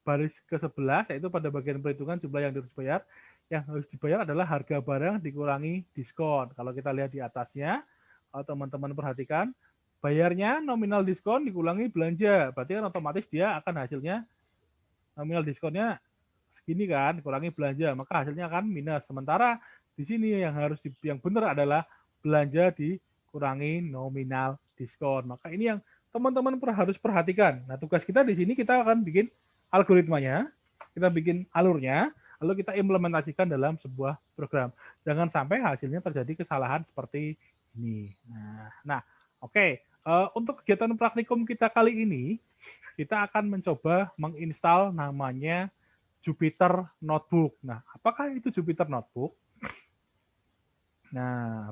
baris ke-11, yaitu pada bagian perhitungan jumlah yang harus dibayar. Yang harus dibayar adalah harga barang dikurangi diskon. Kalau kita lihat di atasnya, kalau teman-teman perhatikan, bayarnya nominal diskon dikurangi belanja. Berarti kan otomatis dia akan hasilnya, nominal diskonnya segini kan, dikurangi belanja. Maka hasilnya akan minus. Sementara di sini yang benar adalah belanja dikurangi nominal diskon. Maka ini yang teman-teman harus perhatikan. Nah, tugas kita di sini kita akan bikin algoritmanya, kita bikin alurnya, lalu kita implementasikan dalam sebuah program. Jangan sampai hasilnya terjadi kesalahan seperti ini. Nah, oke. Untuk kegiatan praktikum kita kali ini, kita akan mencoba menginstal namanya Jupyter Notebook. Nah, apakah itu Jupyter Notebook? Nah,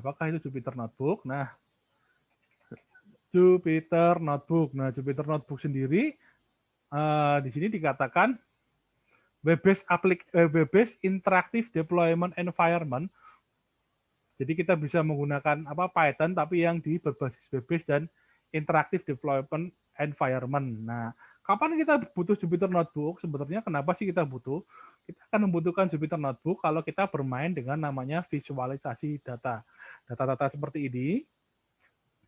Jupyter Notebook. Nah, Jupyter Notebook sendiri di sini dikatakan web-based interactive deployment environment. Jadi kita bisa menggunakan Python tapi yang berbasis web-based dan interactive deployment environment. Nah, kapan kita butuh Jupyter Notebook? Sebenarnya kenapa sih kita butuh? Kita akan membutuhkan Jupyter Notebook kalau kita bermain dengan namanya visualisasi data. Data-data seperti ini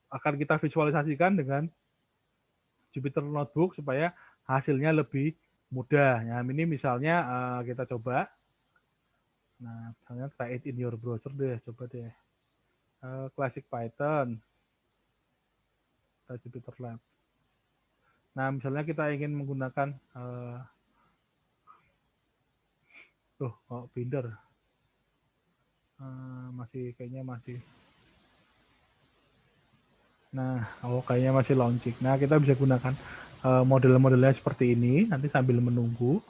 akan kita visualisasikan dengan Jupyter Notebook supaya hasilnya lebih mudah. Nah, ini misalnya kita coba. Nah, misalnya try it in your browser deh, coba deh. Classic Python. Jupyter Lab. Nah, misalnya kita ingin menggunakan Binder. Kayaknya masih. Nah, kayaknya masih launching. Nah, kita bisa gunakan model-modelnya seperti ini, nanti sambil menunggu.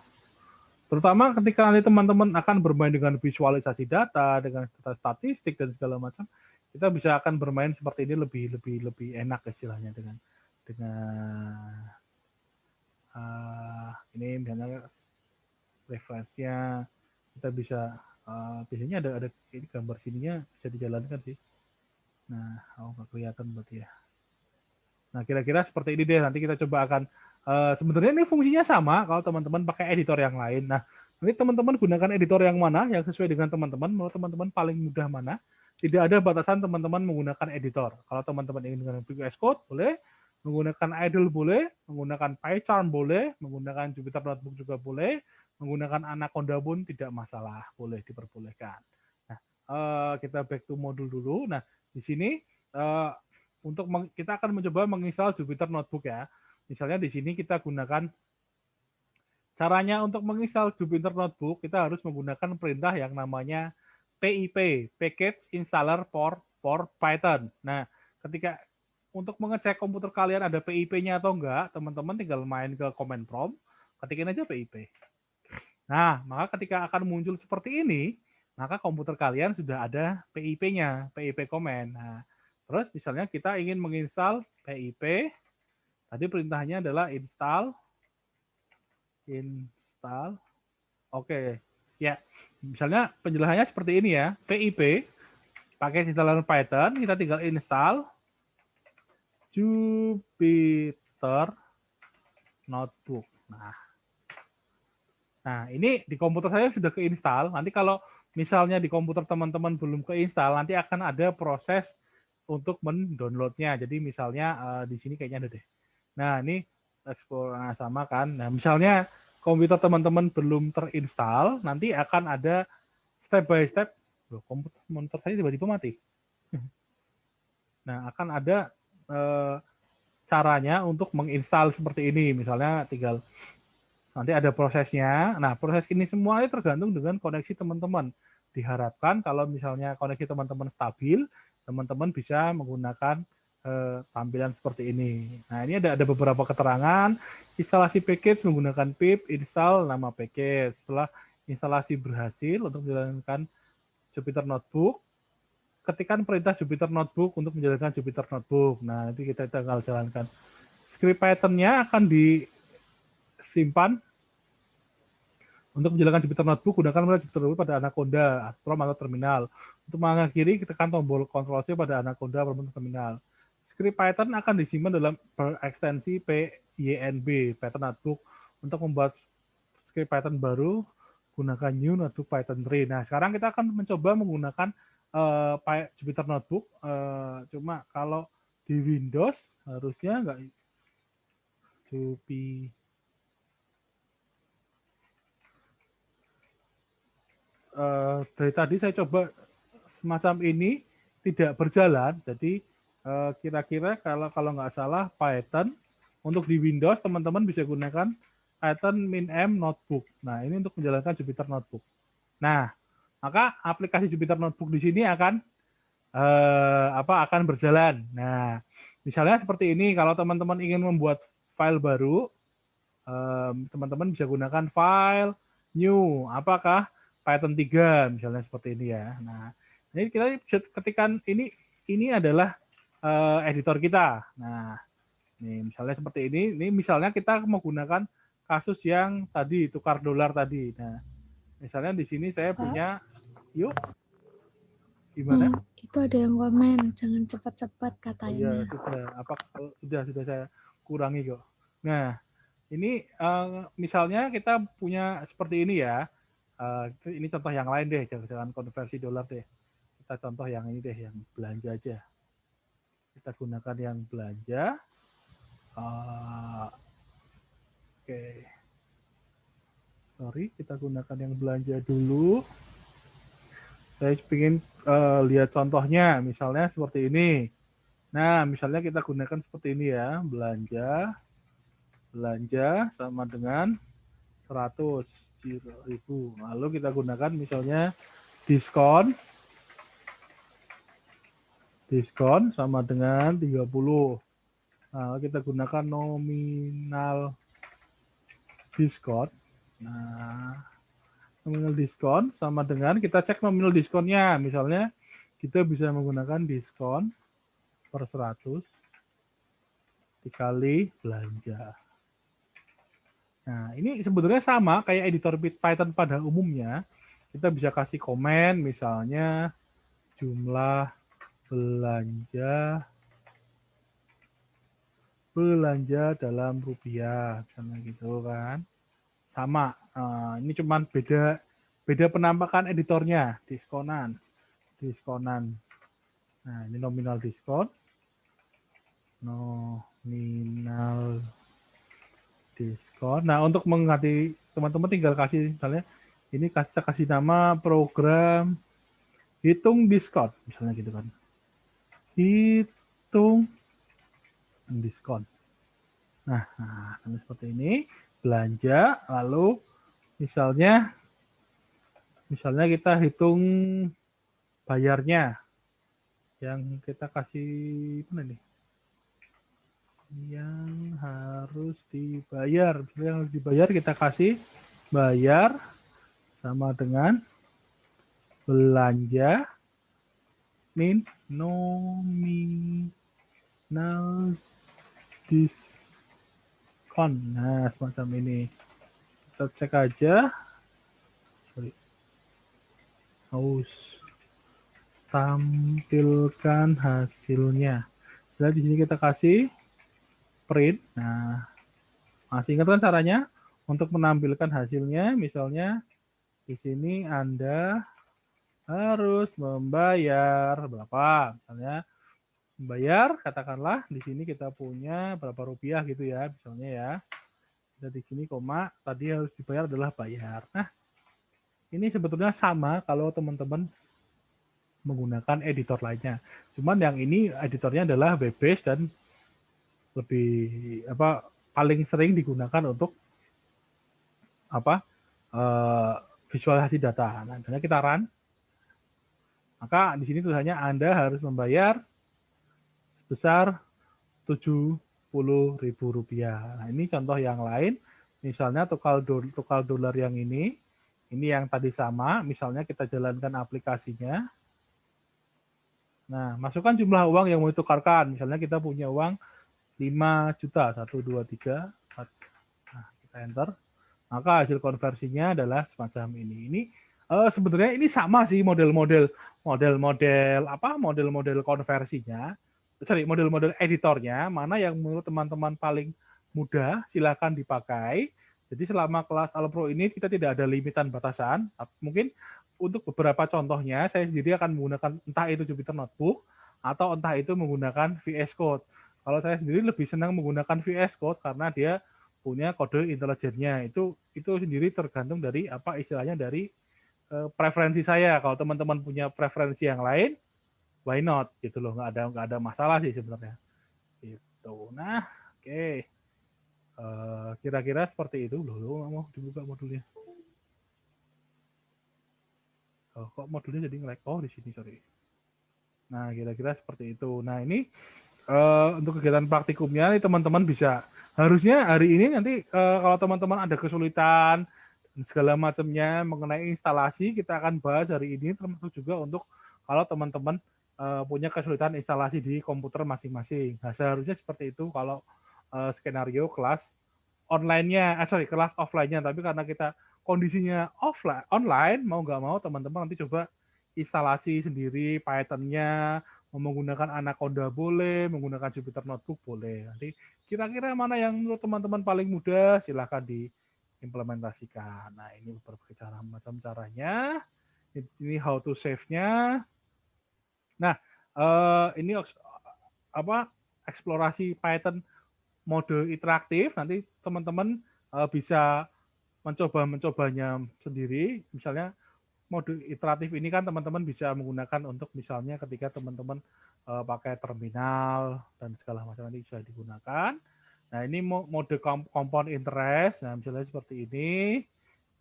Terutama ketika nanti teman-teman akan bermain dengan visualisasi data, dengan data statistik dan segala macam, kita bisa akan bermain seperti ini lebih enak istilahnya dengan ini misalnya referensinya kita bisa biasanya ada ini gambar sininya bisa dijalankan sih. Nah, nggak kelihatan berarti ya. Nah, kira-kira seperti ini deh. Nanti kita coba akan sebenarnya ini fungsinya sama kalau teman-teman pakai editor yang lain. Nah, nanti teman-teman gunakan editor yang mana yang sesuai dengan teman-teman. Menurut teman-teman paling mudah mana? Tidak ada batasan teman-teman menggunakan editor. Kalau teman-teman ingin menggunakan VS Code, boleh. Menggunakan Idle boleh. Menggunakan PyCharm boleh. Menggunakan Jupyter Notebook juga boleh. Menggunakan Anaconda pun tidak masalah. Boleh diperbolehkan. Nah, kita back to modul dulu. Nah, di sini kita akan mencoba menginstal Jupyter Notebook ya. Misalnya di sini kita gunakan caranya untuk menginstal Jupyter Notebook, kita harus menggunakan perintah yang namanya PIP, Package Installer for Python. Nah, ketika untuk mengecek komputer kalian ada PIP-nya atau enggak, teman-teman tinggal main ke command prompt, ketikin aja PIP. Nah, maka ketika akan muncul seperti ini, maka komputer kalian sudah ada PIP-nya, PIP command. Nah, terus misalnya kita ingin menginstal PIP, tadi perintahnya adalah install. Oke, ya. Misalnya penjelasannya seperti ini ya, PIP, pakai installer Python, kita tinggal install Jupyter Notebook. Nah, ini di komputer saya sudah keinstall. Nanti kalau misalnya di komputer teman-teman belum keinstall, nanti akan ada proses untuk mendownloadnya. Jadi misalnya di sini kayaknya ada deh. Nah, ini explore sama kan. Nah, misalnya komputer teman-teman belum terinstall, nanti akan ada step by step. Loh, komputer saya tiba-tiba mati. Nah, akan ada caranya untuk menginstal seperti ini. Misalnya tinggal nanti ada prosesnya. Nah, proses ini semua itu tergantung dengan koneksi teman-teman. Diharapkan kalau misalnya koneksi teman-teman stabil, teman-teman bisa menggunakan tampilan seperti ini. Nah, ini ada beberapa keterangan. Instalasi package menggunakan pip, install nama package. Setelah instalasi berhasil untuk menjalankan Jupyter Notebook, ketikkan perintah Jupyter Notebook untuk menjalankan Jupyter Notebook. Nah, nanti kita tinggal jalankan. Script Python-nya akan disimpan untuk menjalankan Jupyter Notebook. Gunakan Jupyter Notebook pada Anaconda, Astrom atau terminal. Untuk mengakhiri, tekan tombol Ctrl+C pada Anaconda atau terminal. Script Python akan disimpan dalam ekstensi PYNB, Python Notebook. Untuk membuat script Python baru, gunakan New Notebook Python 3. Nah, sekarang kita akan mencoba menggunakan Jupyter Notebook. Cuma kalau di Windows harusnya nggak dari tadi saya coba semacam ini tidak berjalan. Jadi kira-kira kalau nggak salah Python untuk di Windows teman-teman bisa gunakan Python min-m notebook. Nah, ini untuk menjalankan Jupyter Notebook. Nah, maka aplikasi Jupyter Notebook di sini akan berjalan. Nah, misalnya seperti ini, kalau teman-teman ingin membuat file baru, teman-teman bisa gunakan file new. Apakah Python 3 misalnya seperti ini ya. Nah, ini kita ketikkan ini adalah editor kita. Nah, ini misalnya seperti ini. Ini misalnya kita menggunakan kasus yang tadi tukar dolar tadi. Nah, misalnya di sini saya punya yuk gimana? Itu ada yang komen, jangan cepat-cepat katanya. Oh ya, sudah saya kurangi kok. Nah, ini misalnya kita punya seperti ini ya. Ini contoh yang lain deh, jangan konversi dolar deh. Kita contoh yang ini deh, yang belanja aja. Kita gunakan yang belanja. Oke. Sorry, kita gunakan yang belanja dulu. Saya ingin lihat contohnya, misalnya seperti ini. Nah, misalnya kita gunakan seperti ini ya, belanja sama dengan 100.000. Lalu kita gunakan misalnya diskon sama dengan 30. Nah, kita gunakan nominal diskon. Nah, nominal diskon sama dengan kita cek nominal diskonnya. Misalnya kita bisa menggunakan diskon per 100 dikali belanja. Nah, ini sebenarnya sama kayak editor Python pada umumnya. Kita bisa kasih komen, misalnya jumlah belanja dalam rupiah, misalnya gitu kan. Sama, ini cuman beda penampakan editornya, diskonan. Nah, ini nominal diskon. Nah, untuk mengganti teman-teman tinggal kasih misalnya ini kasih nama program hitung diskon misalnya gitu kan. Hitung diskon. Nah, seperti ini belanja lalu misalnya kita hitung bayarnya yang kita kasih mana nih? Yang harus dibayar. Yang harus dibayar kita kasih bayar sama dengan belanja min nominal diskon. Nah, semacam ini. Kita cek aja. Harus tampilkan hasilnya. Jadi di sini kita kasih print. Nah, masih ingat kan caranya untuk menampilkan hasilnya? Misalnya di sini Anda harus membayar berapa? Misalnya membayar, katakanlah di sini kita punya berapa rupiah gitu ya, misalnya ya. Dan di sini koma, tadi harus dibayar adalah bayar. Nah, ini sebetulnya sama kalau teman-teman menggunakan editor lainnya. Cuman yang ini editornya adalah web-based dan lebih paling sering digunakan untuk visualisasi data. Nah, misalnya kita run, maka di sini tulisannya Anda harus membayar sebesar Rp70.000. Nah, ini contoh yang lain. Misalnya tukar dolar yang ini yang tadi sama. Misalnya kita jalankan aplikasinya. Nah, masukkan jumlah uang yang mau ditukarkan. Misalnya kita punya uang 5 juta, 1, 2, 3, 4. Nah, kita enter. Maka hasil konversinya adalah semacam ini. Ini sebenarnya ini sama sih model-model konversinya. Model-model editornya, mana yang menurut teman-teman paling mudah, silakan dipakai. Jadi selama kelas Alpro ini kita tidak ada limitan batasan. Mungkin untuk beberapa contohnya, saya sendiri akan menggunakan entah itu Jupyter Notebook, atau entah itu menggunakan VS Code. Kalau saya sendiri lebih senang menggunakan VS Code karena dia punya kode intelijennya. Itu sendiri tergantung dari istilahnya dari preferensi saya. Kalau teman-teman punya preferensi yang lain, why not gitu loh, nggak ada masalah sih sebenarnya. Gitu. Nah, oke. Kira-kira seperti itu loh. Mau dibuka modulnya. Kok modulnya jadi nge-lag? Oh, di sini, sorry. Nah, kira-kira seperti itu. Nah, ini untuk kegiatan praktikumnya, teman-teman bisa. Harusnya hari ini nanti kalau teman-teman ada kesulitan dan segala macamnya mengenai instalasi, kita akan bahas hari ini, termasuk juga untuk kalau teman-teman punya kesulitan instalasi di komputer masing-masing. Nah, seharusnya seperti itu kalau skenario kelas online-nya, kelas offline-nya. Tapi karena kita kondisinya online, mau nggak mau teman-teman nanti coba instalasi sendiri Python-nya, menggunakan Anaconda boleh, menggunakan Jupyter Notebook boleh. Nanti kira-kira mana yang menurut teman-teman paling mudah, silahkan diimplementasikan. Nah, ini berbagai macam caranya. Ini how to save-nya. Nah, ini eksplorasi Python mode interaktif. Nanti teman-teman bisa mencobanya sendiri. Misalnya mode iteratif ini kan teman-teman bisa menggunakan untuk misalnya ketika teman-teman pakai terminal dan segala macam nanti bisa digunakan. Nah, ini mode compound interest. Nah, misalnya seperti ini.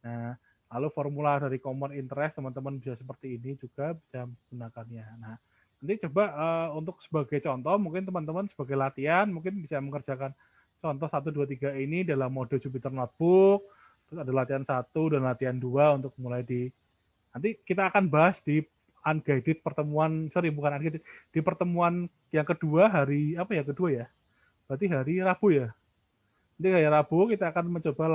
Nah, lalu formula dari compound interest teman-teman bisa seperti ini juga bisa menggunakannya. Nah, nanti coba untuk sebagai contoh, mungkin teman-teman sebagai latihan mungkin bisa mengerjakan contoh 1, 2, 3 ini dalam mode Jupyter Notebook. Terus ada latihan 1 dan latihan 2 untuk mulai nanti kita akan bahas di unguided pertemuan, di pertemuan yang kedua hari kedua ya? Berarti hari Rabu ya? Nanti hari Rabu kita akan mencoba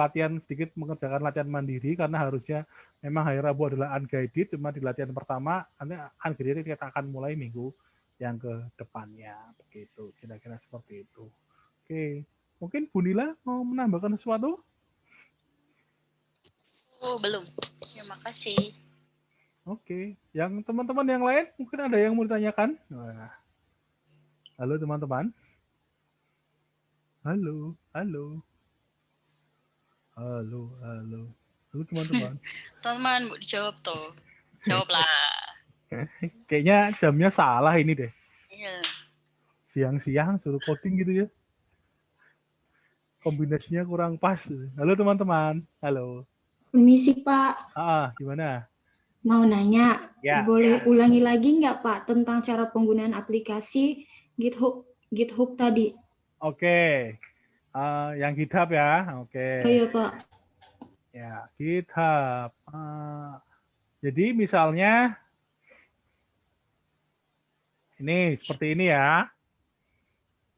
mengerjakan latihan mandiri karena harusnya memang hari Rabu adalah unguided, cuma di latihan pertama nanti unguided kita akan mulai minggu yang ke depannya. Begitu, kira-kira seperti itu. Oke, mungkin Bu Nila mau menambahkan sesuatu? Oh, belum. Terima kasih. Oke, yang teman-teman yang lain mungkin ada yang mau ditanyakan? Nah. Halo teman-teman. Halo. Halo teman-teman. Teman-teman, mau dijawab tuh. Jawablah. Kayaknya jamnya salah ini deh. Iya. Siang-siang suruh coding gitu ya. Kombinasinya kurang pas. Halo teman-teman. Halo. Permisi Pak, Gimana? mau nanya, Ya. boleh ulangi lagi nggak Pak tentang cara penggunaan aplikasi GitHub tadi? Oke. Yang GitHub ya. Oke. Oh iya Pak. Ya, GitHub. Jadi misalnya ini seperti ini ya.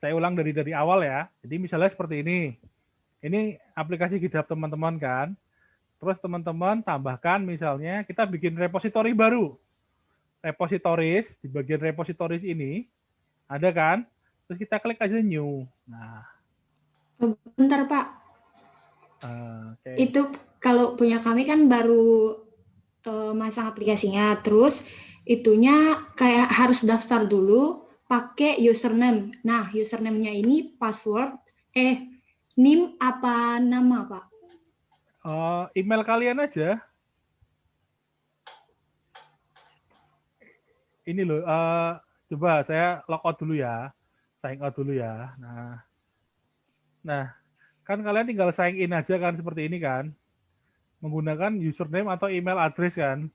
Saya ulang dari awal ya. Jadi misalnya seperti ini. Ini aplikasi GitHub teman-teman kan. Terus teman-teman tambahkan misalnya kita bikin repository baru. Repositories, di bagian repositories ini ada kan? Terus kita klik aja new. Nah. Bentar Pak. Okay. Itu kalau punya kami kan baru masang aplikasinya. Terus itunya kayak harus daftar dulu. pakai username. Nah, username-nya ini password, NIM apa nama, Pak? Email kalian aja. Ini loh, coba saya log out dulu ya. Sign out dulu ya. Nah, kan kalian tinggal sign in aja kan seperti ini kan. Menggunakan username atau email address kan.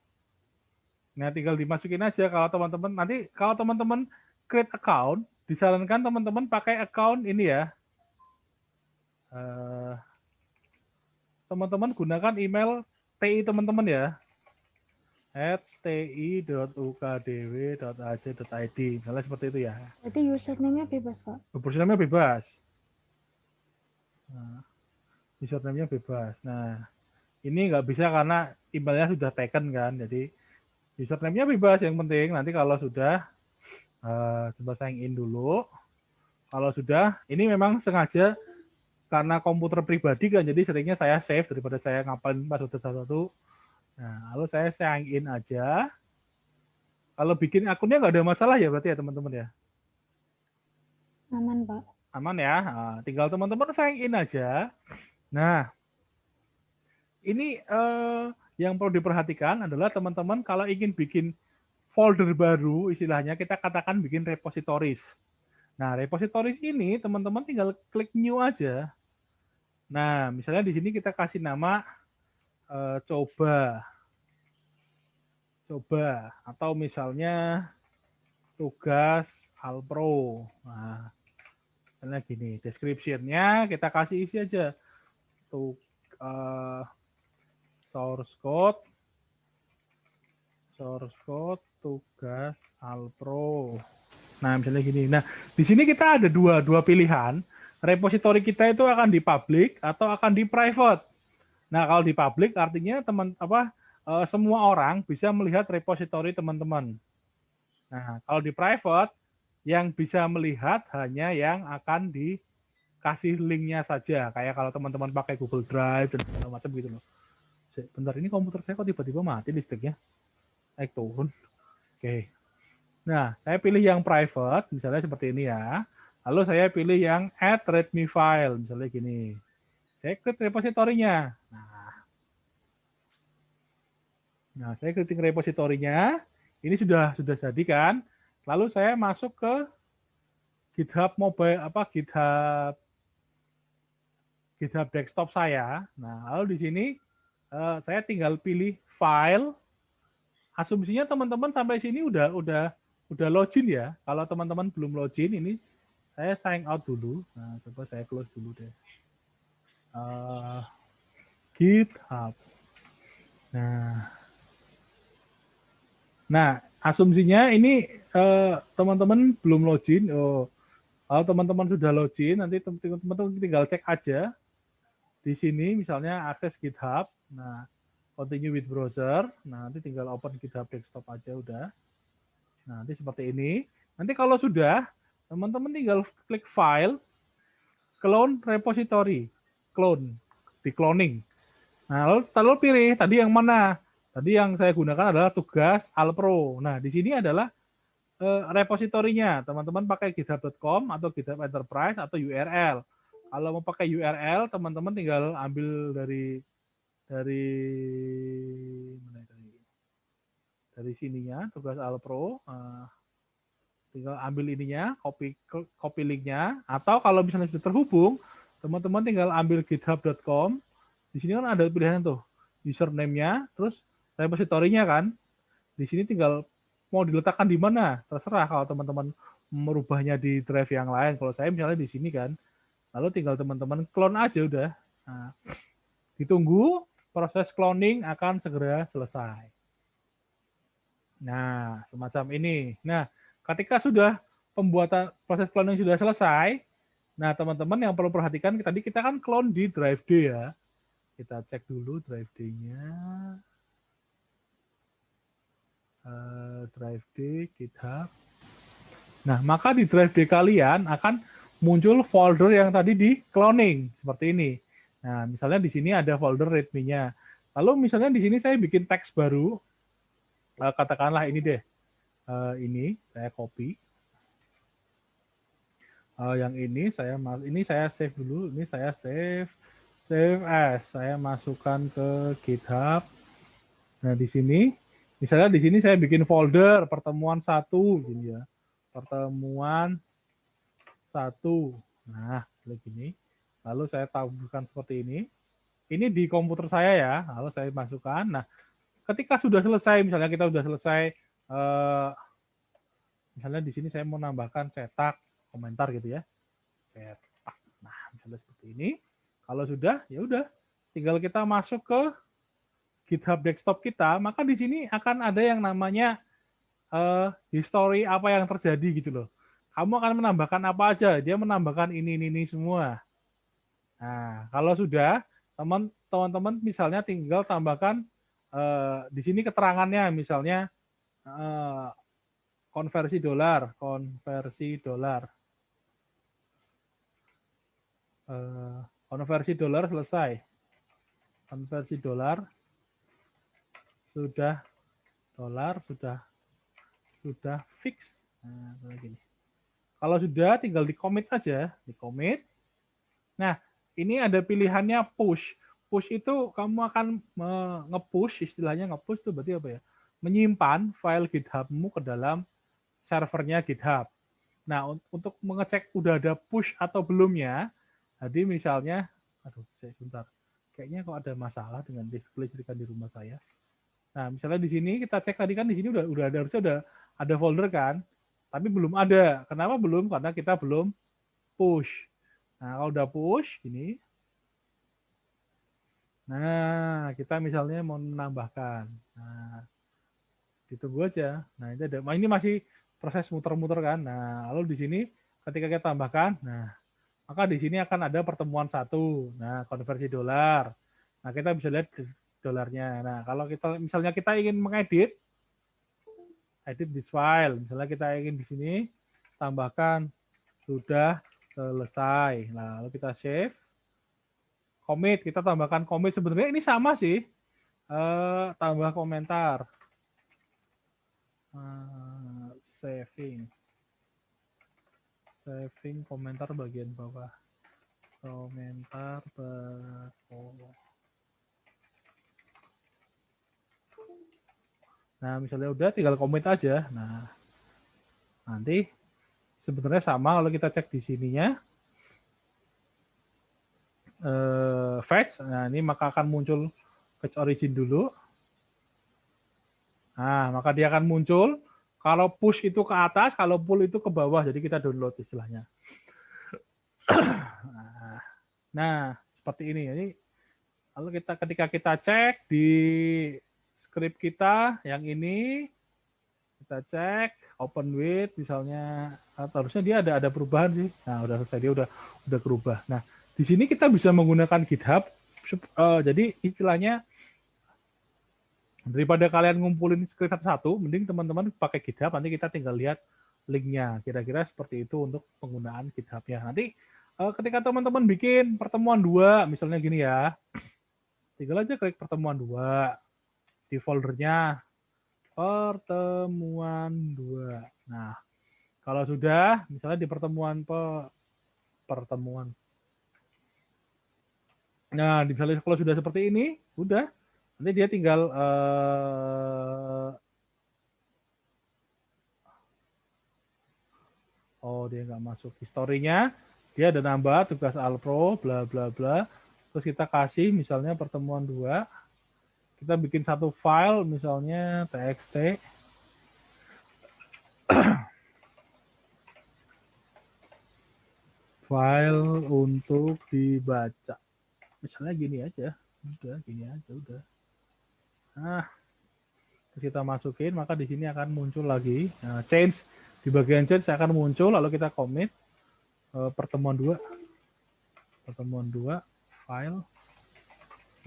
Nah, tinggal dimasukin aja kalau teman-teman nanti kalau teman-teman create account, disarankan teman-teman pakai account ini ya. Teman-teman gunakan email TI teman-teman ya. @ti.ukdw.ac.id. Misalnya seperti itu ya. Berarti username-nya bebas, Pak? Username-nya bebas. Nah, username-nya bebas. Nah, ini nggak bisa karena emailnya sudah taken kan. Jadi username-nya bebas, yang penting nanti kalau sudah coba sign in dulu. Kalau sudah, ini memang sengaja karena komputer pribadi kan, jadi seringnya saya save daripada saya ngapalin password satu-satu. Nah, lalu saya sign in aja. Kalau bikin akunnya nggak ada masalah ya berarti ya teman-teman ya? Aman, Pak. Aman ya. Nah, tinggal teman-teman sign in aja. Nah, ini yang perlu diperhatikan adalah teman-teman kalau ingin bikin folder baru, istilahnya kita katakan bikin repositories. Nah, repositories ini teman-teman tinggal klik new aja. Nah, misalnya di sini kita kasih nama coba, atau misalnya tugas Alpro. Nah, misalnya gini, description-nya kita kasih isi aja. Source code tugas Alpro. Nah, misalnya gini. Nah, di sini kita ada dua pilihan. Repository kita itu akan di public atau akan di private. Nah, kalau di public artinya semua orang bisa melihat repository teman-teman. Nah, kalau di private yang bisa melihat hanya yang akan dikasih linknya saja. Kayak kalau teman-teman pakai Google Drive dan segala macam gitu loh. Bentar, ini komputer saya kok tiba-tiba mati listriknya. Naik turun. Oke. Nah, saya pilih yang private, misalnya seperti ini ya. Lalu saya pilih yang add readme file, misalnya gini. Saya klik repositorinya. Nah, saya klik repositorinya. Ini sudah jadi kan. Lalu saya masuk ke GitHub mobile, GitHub desktop saya. Nah, lalu di sini saya tinggal pilih file. Asumsinya teman-teman sampai sini udah login ya. Kalau teman-teman belum login, ini saya sign out dulu. Nah, coba saya close dulu deh. GitHub. Nah, asumsinya ini teman-teman belum login. Kalau teman-teman sudah login, nanti teman-teman tinggal cek aja. Di sini misalnya akses GitHub. Nah, continue with browser. Nah, nanti tinggal open GitHub desktop aja udah. Nah, nanti seperti ini. Nanti kalau sudah, teman-teman tinggal klik file, clone repository, di cloning. Nah, lalu pilih tadi yang mana? Tadi yang saya gunakan adalah tugas Alpro. Nah, di sini adalah repositorinya. Teman-teman pakai github.com atau GitHub Enterprise atau URL. Kalau mau pakai URL, teman-teman tinggal ambil dari sininya, tugas Alpro. Tinggal ambil ininya, copy linknya, atau kalau misalnya sudah terhubung, teman-teman tinggal ambil github.com. Di sini kan ada pilihan tuh, username-nya, terus repository-nya kan. Di sini tinggal mau diletakkan di mana, terserah kalau teman-teman merubahnya di drive yang lain. Kalau saya misalnya di sini kan, lalu tinggal teman-teman clone aja udah. Nah, ditunggu, proses cloning akan segera selesai. Nah, semacam ini. Nah, ketika sudah pembuatan proses cloning sudah selesai, nah teman-teman yang perlu perhatikan, tadi kita kan clone di drive D ya. Kita cek dulu drive D-nya. Drive D, GitHub. Nah, maka di drive D kalian akan muncul folder yang tadi di cloning, seperti ini. Nah, misalnya di sini ada folder readme-nya. Lalu misalnya di sini saya bikin teks baru, katakanlah ini deh. Ini saya copy. Yang ini saya save dulu. Ini saya save as. Saya masukkan ke GitHub. Nah, di sini misalnya di sini saya bikin folder pertemuan 1 gini ya. Pertemuan 1. Nah, begini. Lalu saya taburkan seperti ini. Ini di komputer saya ya. Lalu saya masukkan. Nah, ketika sudah selesai, misalnya kita sudah selesai, misalnya di sini saya mau nambahkan cetak komentar gitu ya. Cetak. Nah, misalnya seperti ini. Kalau sudah, ya udah, tinggal kita masuk ke GitHub desktop kita, maka di sini akan ada yang namanya history apa yang terjadi gitu loh. Kamu akan menambahkan apa aja, dia menambahkan ini semua. Nah, kalau sudah, teman-teman misalnya tinggal tambahkan di sini keterangannya, misalnya konversi dolar, konversi dolar selesai, konversi dolar sudah fix. Nah, gini. Kalau sudah, tinggal di commit aja, di commit. Nah, ini ada pilihannya push. Push itu kamu akan nge-push, istilahnya nge-push itu berarti apa ya? Menyimpan file GitHub-mu ke dalam servernya GitHub. Nah, untuk mengecek udah ada push atau belumnya, jadi misalnya, sebentar, kayaknya kok ada masalah dengan disk listrikan di rumah saya. Nah, misalnya di sini kita cek tadi kan di sini udah ada, harusnya udah ada folder kan, tapi belum ada. Kenapa belum? Karena kita belum push. Nah, kalau udah push gini. Nah, kita misalnya mau menambahkan. Nah, ditunggu aja. Nah, ini masih proses muter-muter kan. Nah, lalu di sini ketika kita tambahkan, nah, maka di sini akan ada pertemuan 1. Nah, konversi dolar. Nah, kita bisa lihat dolarnya. Nah, kalau misalnya kita ingin mengedit, edit this file. Misalnya kita ingin di sini tambahkan sudah selesai. Nah, lalu kita save. Commit, kita tambahkan commit. Sebenarnya ini sama sih. Tambah komentar. Saving komentar bagian bawah. Komentar bawah. Nah, misalnya udah tinggal commit aja. Nah, nanti sebenarnya sama kalau kita cek di sininya. Fetch, nah ini maka akan muncul fetch origin dulu. Nah, maka dia akan muncul. Kalau push itu ke atas, kalau pull itu ke bawah. Jadi kita download istilahnya. Nah, seperti ini. Jadi, lalu ketika kita cek di script kita yang ini, kita cek open with misalnya, harusnya dia ada perubahan sih. Nah, udah selesai, dia udah berubah. Nah, di sini kita bisa menggunakan GitHub. Jadi istilahnya daripada kalian ngumpulin script satu-satu, mending teman-teman pakai GitHub. Nanti kita tinggal lihat linknya. Kira-kira seperti itu untuk penggunaan GitHub-nya. Nanti ketika teman-teman bikin pertemuan 2, misalnya gini ya, tinggal aja klik pertemuan 2 di foldernya pertemuan 2. Nah, kalau sudah, misalnya di pertemuan. Nah, misalnya kalau sudah seperti ini, udah. Nanti dia tinggal dia nggak masuk historinya. Dia ada nambah tugas Alpro, bla bla bla. Terus kita kasih misalnya pertemuan 2. Kita bikin satu file, misalnya txt. File untuk dibaca. Misalnya gini aja, udah gini aja udah. Nah, terus kita masukin, maka di sini akan muncul lagi. Nah, change di bagian change akan muncul, lalu kita commit pertemuan 2, file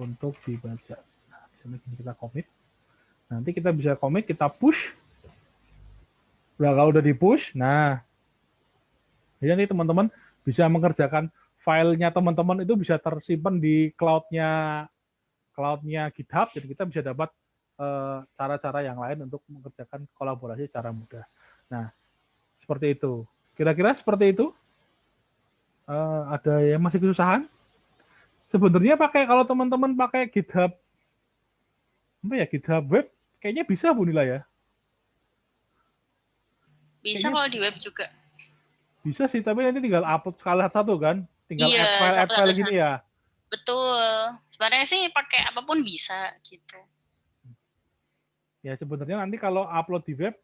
untuk dibaca. Nah, di sini kita commit. Nanti kita bisa commit, kita push. Udah kalau udah di push, nah, jadi nanti teman-teman bisa mengerjakan filenya teman-teman itu bisa tersimpan di cloud-nya GitHub, jadi kita bisa dapat cara-cara yang lain untuk mengerjakan kolaborasi secara mudah. Nah, seperti itu. Kira-kira seperti itu ada yang masih kesusahan? Sebenarnya kalau teman-teman pakai GitHub, apa ya, GitHub web, kayaknya bisa Bu Nila ya. Bisa Kayaknya kalau di web juga. bisa sih, tapi nanti tinggal upload sekali satu kan, tinggal Iya, add file gini satu-satu. ya. Betul. Sebenarnya sih pakai apapun bisa gitu. Ya sebenarnya nanti kalau upload di web,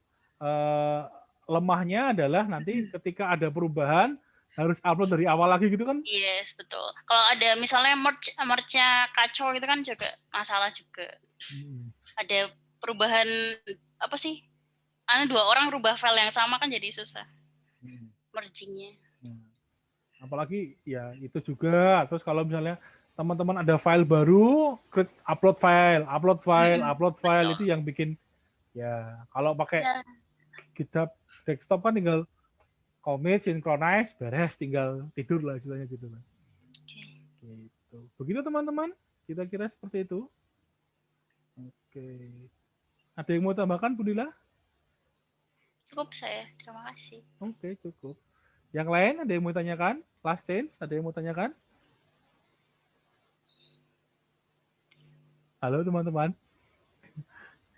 lemahnya adalah nanti ketika ada perubahan harus upload dari awal lagi gitu kan? Yes, betul. Kalau ada misalnya merch-nya kacau gitu kan juga masalah juga. Ada perubahan apa sih? Dua orang rubah file yang sama kan jadi susah merging-nya. Apalagi ya itu juga. Terus kalau misalnya teman-teman ada file baru, upload file Betul. itu yang bikin ya kalau pakai Ya, GitHub desktop kan tinggal commit, synchronize, beres, tinggal tidur lah istilahnya gitu kan. Gitu. Begitu teman-teman, kira-kira seperti itu. Oke. Ada yang mau tambahkan, Bu Dila? cukup saya. Terima kasih. Oke, cukup. Yang lain ada yang mau tanyakan? Last chance, ada yang mau tanyakan? Halo teman-teman.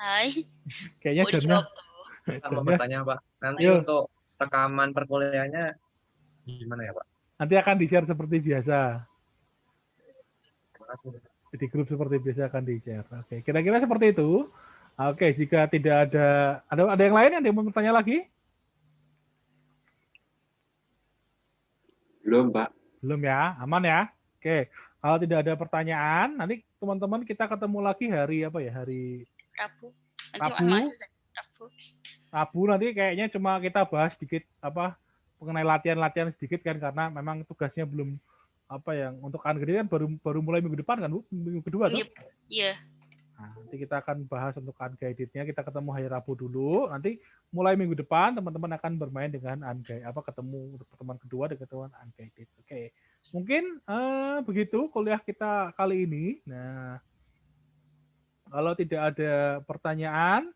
Hai. Kayaknya Mau dijawab tuh. Saya mau bertanya Pak, nanti Yuk. untuk rekaman perkuliahannya gimana ya Pak? Nanti akan di-share seperti biasa. Terima kasih. Di grup seperti biasa akan di-share. Oke, kira-kira seperti itu. Oke, jika tidak ada yang lain yang mau bertanya lagi? Belum, Pak. Belum ya, aman ya. Oke, kalau tidak ada pertanyaan, nanti teman-teman kita ketemu lagi hari apa ya? Hari Rabu. Rabu. Rabu. Rabu nanti kayaknya cuma kita bahas sedikit apa mengenai latihan-latihan sedikit kan karena memang tugasnya belum apa yang untuk Anggrek kan baru mulai minggu depan kan Bu? Minggu kedua tuh. Iya. Nah, nanti kita akan bahas untuk unguided-nya, kita ketemu hari Rabu dulu. Nanti mulai minggu depan teman-teman akan bermain dengan ketemu untuk pertemuan kedua dengan teman unguided. Oke. Mungkin begitu kuliah kita kali ini. Nah, kalau tidak ada pertanyaan,